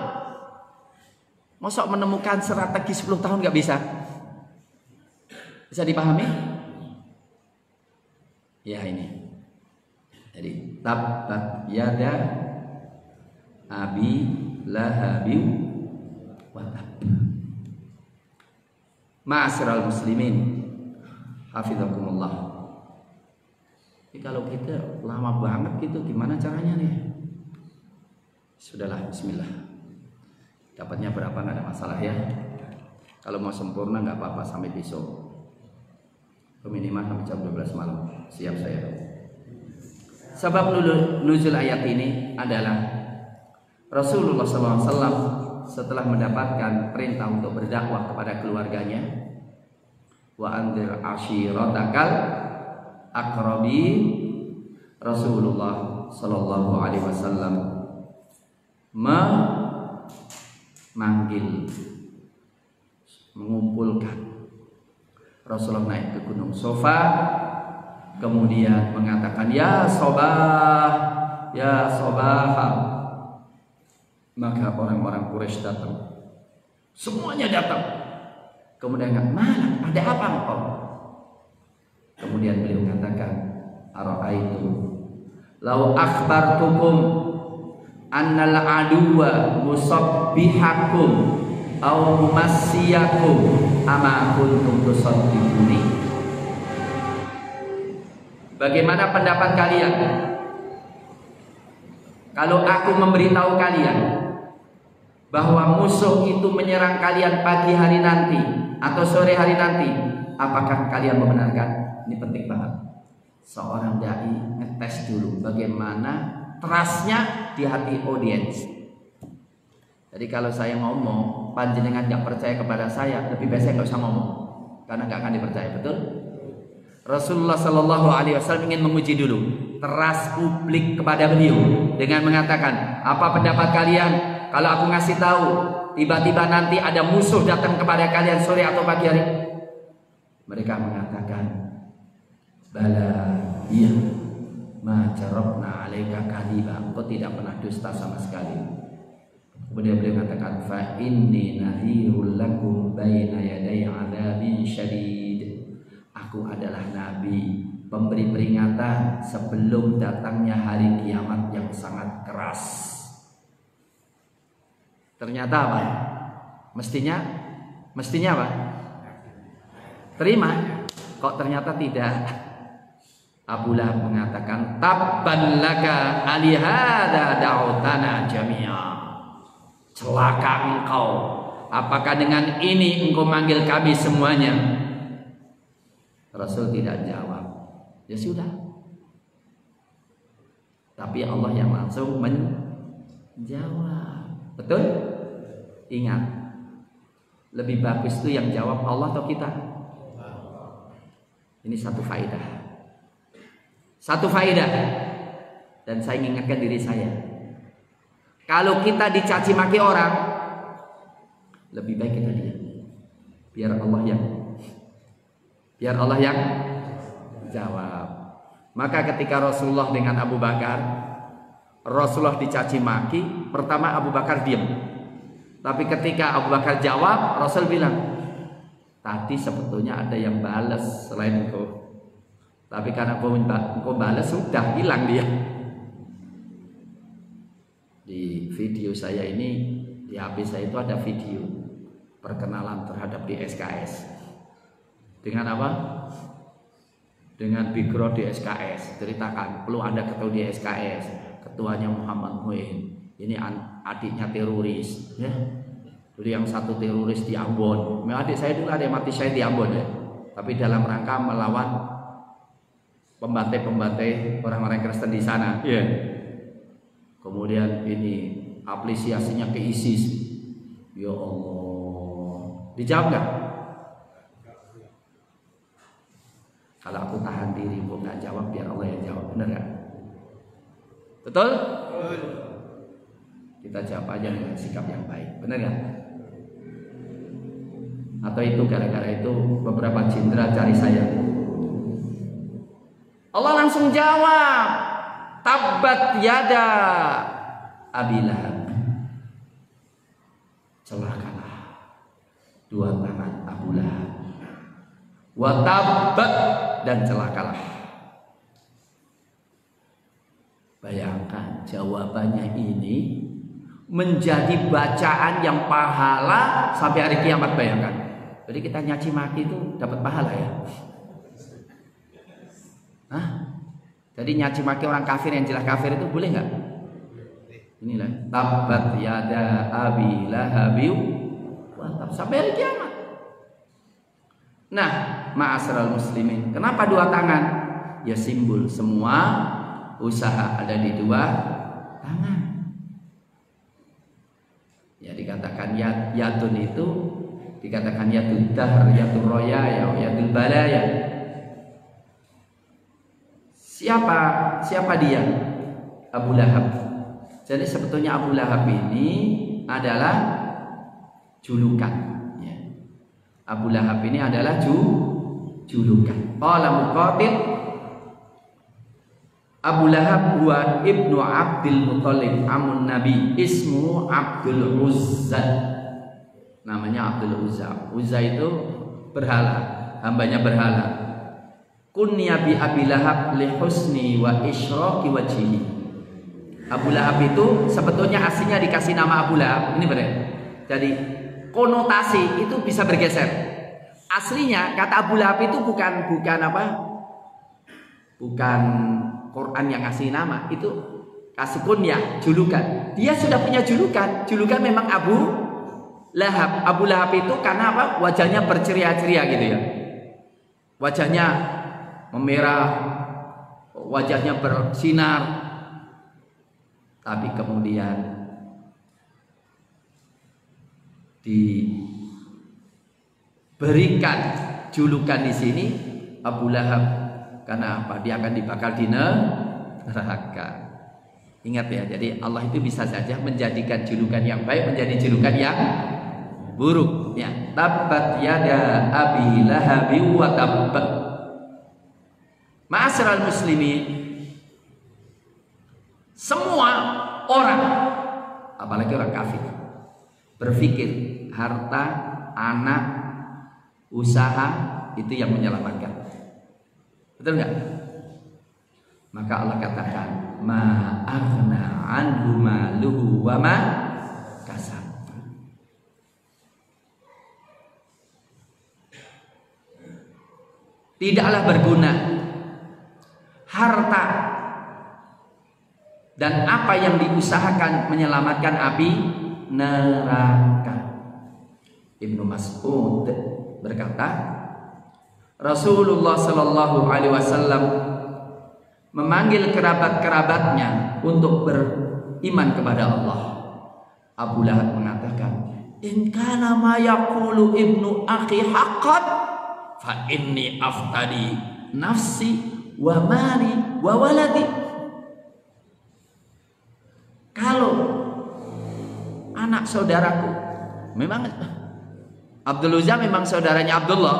Masa menemukan strategi 10 tahun gak bisa? Bisa dipahami? Ya ini. Jadi tabbat yada abi lahabi wa tab. Ma'asyiral muslimin, hafizakumullah. Jadi kalau kita lama banget gitu gimana caranya nih? Sudahlah, bismillah. Dapatnya berapa nggak ada masalah ya. Kalau mau sempurna nggak apa-apa sampai besok. Minimal sampai jam 12 malam. Siap saya. Sebab nuzul ayat ini adalah Rasulullah SAW setelah mendapatkan perintah untuk berdakwah kepada keluarganya, wa anzir ashiratakal aqrabin, Rasulullah sallallahu alaihi wasallam memanggil, mengumpulkan. Rasulullah naik ke Gunung Sofa, kemudian mengatakan ya Sobah, ya Sobah. Maka orang-orang Quraisy datang, semuanya datang. Kemudian mana? Ada apa engkau? Kemudian beliau mengatakan, ara'aitu law akhbartukum annal aduwa musabbihakum au mumassiyakum ama kuntum tusaddiquni. Bagaimana pendapat kalian kalau aku memberitahu kalian bahwa musuh itu menyerang kalian pagi hari nanti atau sore hari nanti, apakah kalian membenarkan? Ini penting banget. Seorang dai ngetes dulu bagaimana trustnya di hati audiens. Jadi kalau saya ngomong, panjenengan nggak percaya kepada saya, lebih baik saya nggak usah ngomong, karena nggak akan dipercaya, betul? Rasulullah Shallallahu Alaihi Wasallam ingin menguji dulu trust publik kepada beliau dengan mengatakan, apa pendapat kalian kalau aku ngasih tahu tiba-tiba nanti ada musuh datang kepada kalian sore atau pagi hari? Mereka mengatakan, bala, iya, ma jarabna alaika kadiba, engkau tidak pernah dusta sama sekali. Kemudian beliau mengatakan, fa inni nadhirul lakum baina yaday adzabin syadid. Aku adalah nabi, pemberi peringatan sebelum datangnya hari kiamat yang sangat keras. Ternyata apa? Mestinya apa? Terima. Kok ternyata tidak? Abu Lahab mengatakan, tabban laka alihada da'utana jami'a. Celaka engkau, apakah dengan ini engkau manggil kami semuanya? Rasul tidak jawab. Ya sudah. Tapi Allah yang langsung menjawab. Betul? Ingat, lebih bagus itu yang jawab Allah atau kita? Ini satu faedah. Satu faedah. Dan saya ingatkan diri saya, kalau kita dicaci maki orang, lebih baik kita diam. Biar Allah yang jawab. Maka ketika Rasulullah dengan Abu Bakar, Rasulullah dicaci maki, pertama Abu Bakar diam. Tapi ketika Abu Bakar jawab, Rasul bilang, tadi sebetulnya ada yang balas selain engkau. Tapi karena engkau balas, sudah hilang dia. Di video saya ini, di HP saya itu ada video perkenalan terhadap di SKS. Dengan apa? Dengan background di SKS. Ceritakan, perlu Anda ketemu di SKS. Ketuanya Muhammad Muin. Ini adiknya teroris, ya. Dulu yang satu teroris di Ambon. Adik saya dulu ada yang mati saya di Ambon, ya. Tapi dalam rangka melawan pembantai-pembantai orang-orang Kristen di sana. Ya. Kemudian ini apresiasinya ke ISIS. Ya Allah. Dijawab nggak? Kalau aku tahan diri, aku nggak jawab, biar Allah yang jawab. Benar nggak? Betul? Kita jawab aja dengan sikap yang baik. Benar nggak? Atau itu gara-gara itu beberapa jenderal cari saya. Allah langsung jawab. Tabbat yada Abi Lahab. Celakalah dua tangan Abu Lahab. Wa tabbat, dan celakalah. Bayangkan jawabannya ini menjadi bacaan yang pahala sampai hari kiamat. Bayangkan. Jadi kita nyaci maki itu dapat pahala, ya. Hah? Jadi nyaci maki orang kafir yang jelas kafir itu boleh nggak? Inilah tabbat yada Abi Lahab sampai hari kiamat. Nah, ma'asyiral muslimin, kenapa dua tangan? Ya simbol semua usaha ada di dua tangan. Ya dikatakan yadun itu dikatakan yadud dahr, yadul roya, yadul balaya. Siapa dia? Abu Lahab. Jadi sebetulnya Abu Lahab ini adalah julukan, ya. Abu Lahab ini adalah julukan. Qala Muqatil, Abu Lahab huwa ibnu Abdul Muthalib amun Nabi, ismu Abdul Uzza. Namanya Abdul Uzza. Uzza itu berhala, hambanya berhala. Kunya bi Abi Lahab li husni wa isyraqi wajhihi. Abu Lahab itu sebetulnya aslinya dikasih nama Abu Lahab. Ini benar. Jadi konotasi itu bisa bergeser. Aslinya kata Abu Lahab itu bukan apa? Bukan Quran yang kasih nama, itu kasih kunyah, julukan. Dia sudah punya julukan. Julukan memang Abu Lahab. Abu Lahab itu karena apa? Wajahnya berceria-ceria gitu, ya. Wajahnya memerah, wajahnya bersinar. Tapi kemudian diberikan julukan di sini Abu Lahab karena apa? Dia akan dibakar di neraka. Ingat ya, jadi Allah itu bisa saja menjadikan julukan yang baik menjadi julukan yang buruk, ya. Tabbat yada Abi Lahab wa tabb. Ma'asyiral muslimin, semua orang, apalagi orang kafir, berpikir harta, anak, usaha itu yang menyelamatkan. Betul nggak? Maka Allah katakan, ma aghna anhu maluhu wa ma kasab. Tidaklah berguna harta dan apa yang diusahakan menyelamatkan api neraka. Ibnu Mas'ud berkata, Rasulullah Shallallahu Alaihi Wasallam memanggil kerabat-kerabatnya untuk beriman kepada Allah. Abu Lahab mengatakan, in kana ma yaqulu ibnu akhi haqqan fa inni aftadi nafsi wa mali wa waladi. Kalau anak saudaraku, memang Abdul Uzza memang saudaranya Abdullah,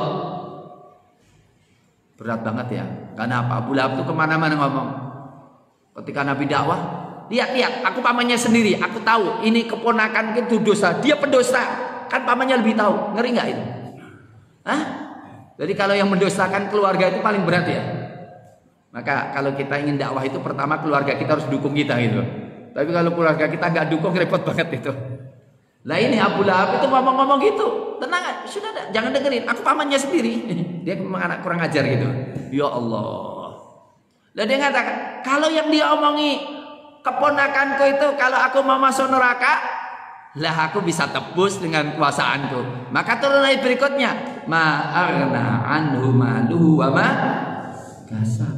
berat banget ya. Karena apa? Abu Lahab itu kemana-mana ngomong. Ketika Nabi dakwah, lihat, aku pamannya sendiri, aku tahu ini keponakan itu dosa, dia pendosa. Kan pamannya lebih tahu, ngeri nggak itu? Hah? Jadi kalau yang mendosakan keluarga itu paling berat ya. Maka kalau kita ingin dakwah itu pertama keluarga kita harus dukung kita gitu. Tapi kalau keluarga kita nggak dukung repot banget itu. Lah ini Abu Lahab itu ngomong-ngomong gitu, tenang, sudah jangan dengerin, aku pamannya sendiri. Dia memang anak kurang ajar gitu. Ya Allah. Lah dia ngatakan, kalau yang dia omongi keponakanku itu kalau aku mau masuk neraka, lah aku bisa tebus dengan kuasaanku. Maka turun ayat berikutnya, ma aghna anhu maluhu wa ma kasab.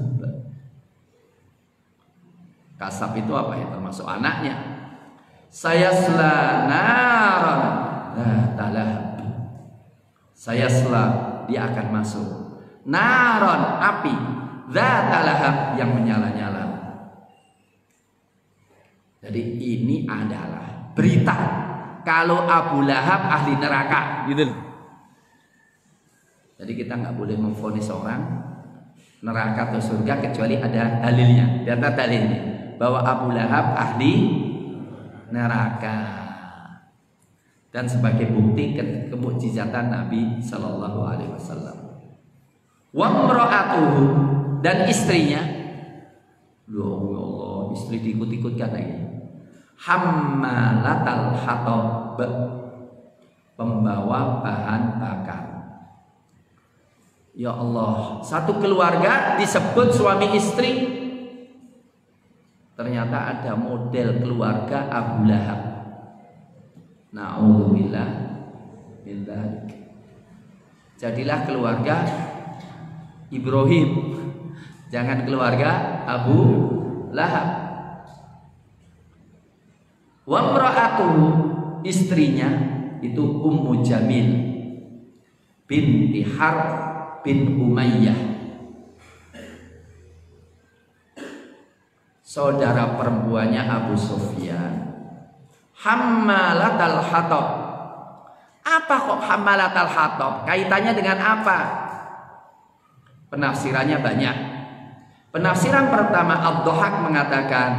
Kasab itu apa ya? Termasuk anaknya. Sayasla naran dzata lahab. Sayasla, dia akan masuk naron, api, dzata lahab, yang menyala-nyala. Jadi ini adalah berita kalau Abu Lahab ahli neraka, gitu. Jadi kita nggak boleh memvonis orang neraka atau surga kecuali ada dalilnya. Dan ada dalilnya bahwa Abu Lahab ahli neraka. Dan sebagai bukti kemukjizatan Nabi Sallallahu Alaihi Wasallam. Wa imra'atuhu, dan istrinya, ya Allah, istri diikut-ikutkan lagi. Hammalatal hatab, pembawa bahan bakar. Ya Allah, satu keluarga disebut suami istri. Ternyata ada model keluarga Abu Lahab. Na'udzubillah min dzalik. Jadilah keluarga Ibrahim, jangan keluarga Abu Lahab. Wa imra'atuhu, istrinya itu Ummu Jamil binti Harb bin Umayyah, saudara perempuannya Abu Sufyan. Hammalatal hatab. Apa kok hammalatal hatab? Kaitannya dengan apa? Penafsirannya banyak. Penafsiran pertama, Ad-Dhahak mengatakan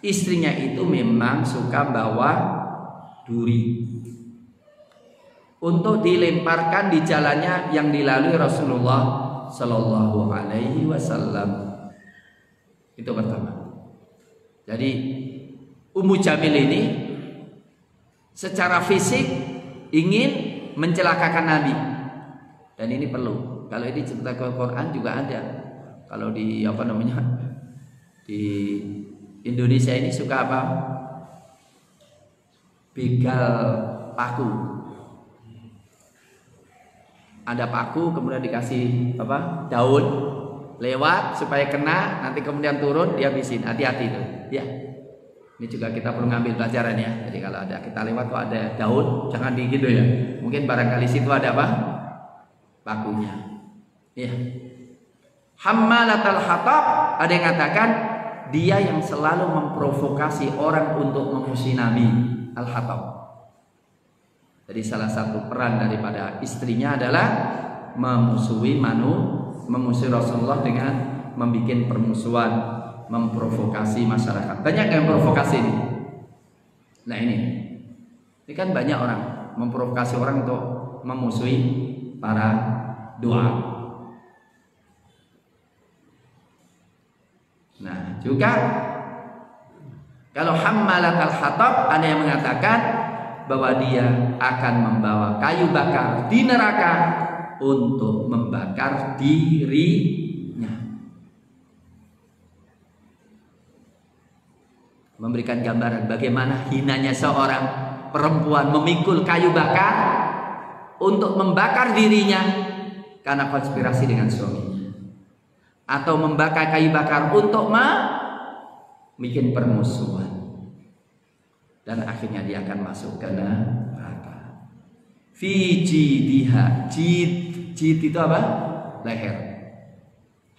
istrinya itu memang suka bawa duri untuk dilemparkan di jalannya yang dilalui Rasulullah Sallallahu Alaihi Wasallam. Itu pertama. Jadi Ummu Jamil ini secara fisik ingin mencelakakan Nabi, dan ini perlu. Kalau ini cerita ke Quran juga ada. Kalau di di Indonesia ini suka apa? Begal paku. Ada paku kemudian dikasih daun lewat supaya kena, nanti kemudian turun dia habisin. Hati-hati itu ya. Ini juga kita perlu ngambil pelajaran ya. Jadi kalau ada kita lewat kok ada daun, jangan gitu ya. Mungkin barangkali situ ada apa? Pakunya. Ya. Hammalatal hatab, ada yang katakan dia yang selalu memprovokasi orang untuk memusuhi Nabi. Al-hatab. Jadi salah satu peran daripada istrinya adalah memusuhi Rasulullah dengan membuat permusuhan, memprovokasi masyarakat. Banyak yang provokasi ini. Nah ini kan banyak orang memprovokasi orang untuk memusuhi para doa. Nah juga kalau hammalatal hatab, ada yang mengatakan bahwa dia akan membawa kayu bakar di neraka untuk membakar dirinya. Memberikan gambaran bagaimana hinanya seorang perempuan memikul kayu bakar untuk membakar dirinya karena konspirasi dengan suaminya, atau membakar kayu bakar untuk bikin permusuhan. dan akhirnya dia akan masuk ke neraka. Fi jidiha, jid itu apa? Leher.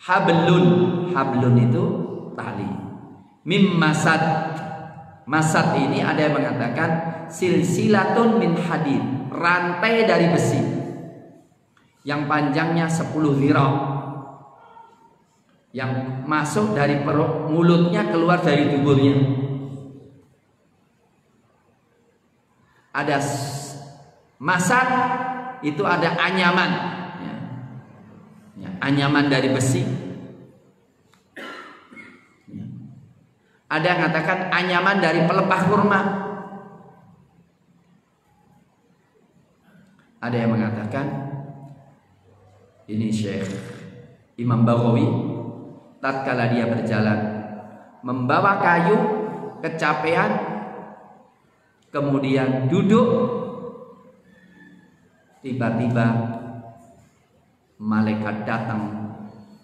Hablun itu tali. Mim masad. Masad ini ada yang mengatakan silsilatun min hadid, rantai dari besi yang panjangnya 10 dhira', yang masuk dari perut mulutnya keluar dari tubuhnya. Ada masad, itu ada anyaman, anyaman dari besi. Ada yang mengatakan anyaman dari pelepah kurma. Ada yang mengatakan ini Syekh Imam Baghawi tatkala dia berjalan membawa kayu, kecapean, kemudian duduk, tiba-tiba malaikat datang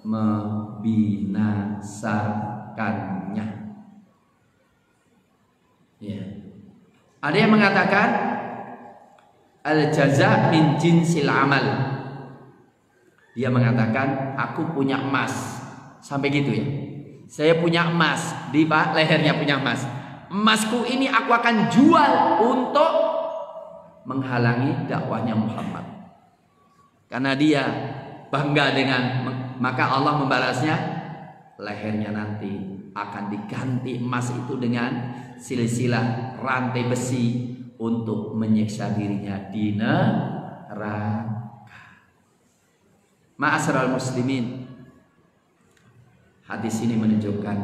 membinasakannya. Ya. Ada yang mengatakan al-jaza min jinsil amal. Dia mengatakan aku punya emas, sampai gitu ya. Saya punya emas, di lehernya punya emas. Emasku ini aku akan jual untuk menghalangi dakwahnya Muhammad. Karena dia bangga dengan, maka Allah membalasnya, lehernya nanti akan diganti emas itu dengan silsilah rantai besi untuk menyiksa dirinya di neraka. Ma'asyiral muslimin, hadis ini menunjukkan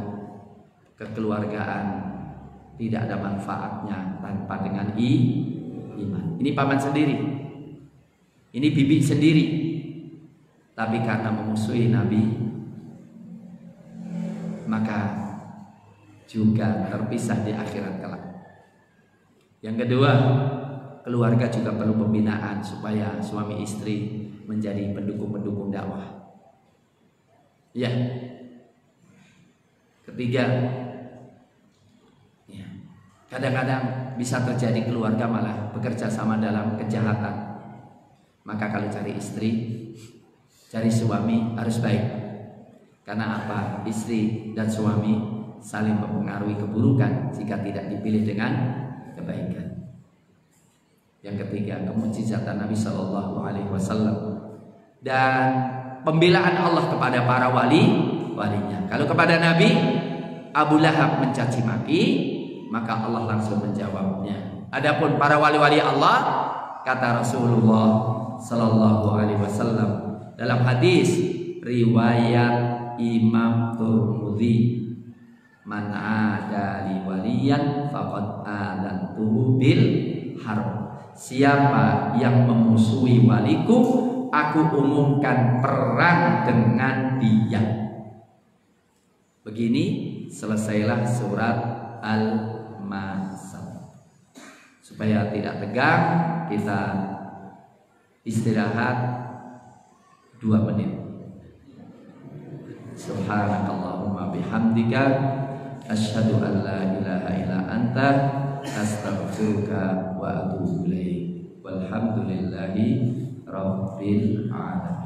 kekeluargaan tidak ada manfaatnya tanpa dengan iman. Ini paman sendiri, ini bibi sendiri, tapi karena memusuhi Nabi, maka juga terpisah di akhirat kelak. Yang kedua, keluarga juga perlu pembinaan supaya suami istri menjadi pendukung-pendukung dakwah. Ya. Ketiga, ya, kadang-kadang bisa terjadi keluarga malah bekerja sama dalam kejahatan. Maka kalau cari istri, cari suami harus baik. Karena apa? Istri dan suami saling mempengaruhi keburukan jika tidak dipilih dengan kebaikan. Yang ketiga, kemujizatan Nabi Shallallahu Alaihi Wasallam dan pembelaan Allah kepada para walinya. Kalau kepada Nabi, Abu Lahab mencaci maki, maka Allah langsung menjawabnya. Adapun para wali-wali Allah, kata Rasulullah Shallallahu Alaihi Wasallam dalam hadis riwayat Imam Tirmidzi, man adali waliyan faqad adantuhu bil harb. Siapa yang memusuhi waliku, aku umumkan perang dengan dia. Begini selesailah surat Al-Masad. Supaya tidak tegang, kita istirahat 2 menit. Subhanakallahumma bihamdika asyhadu an la ilaha illa anta astaghfiruka wa atubu ilaik. Walhamdulillahi rabbil alamin.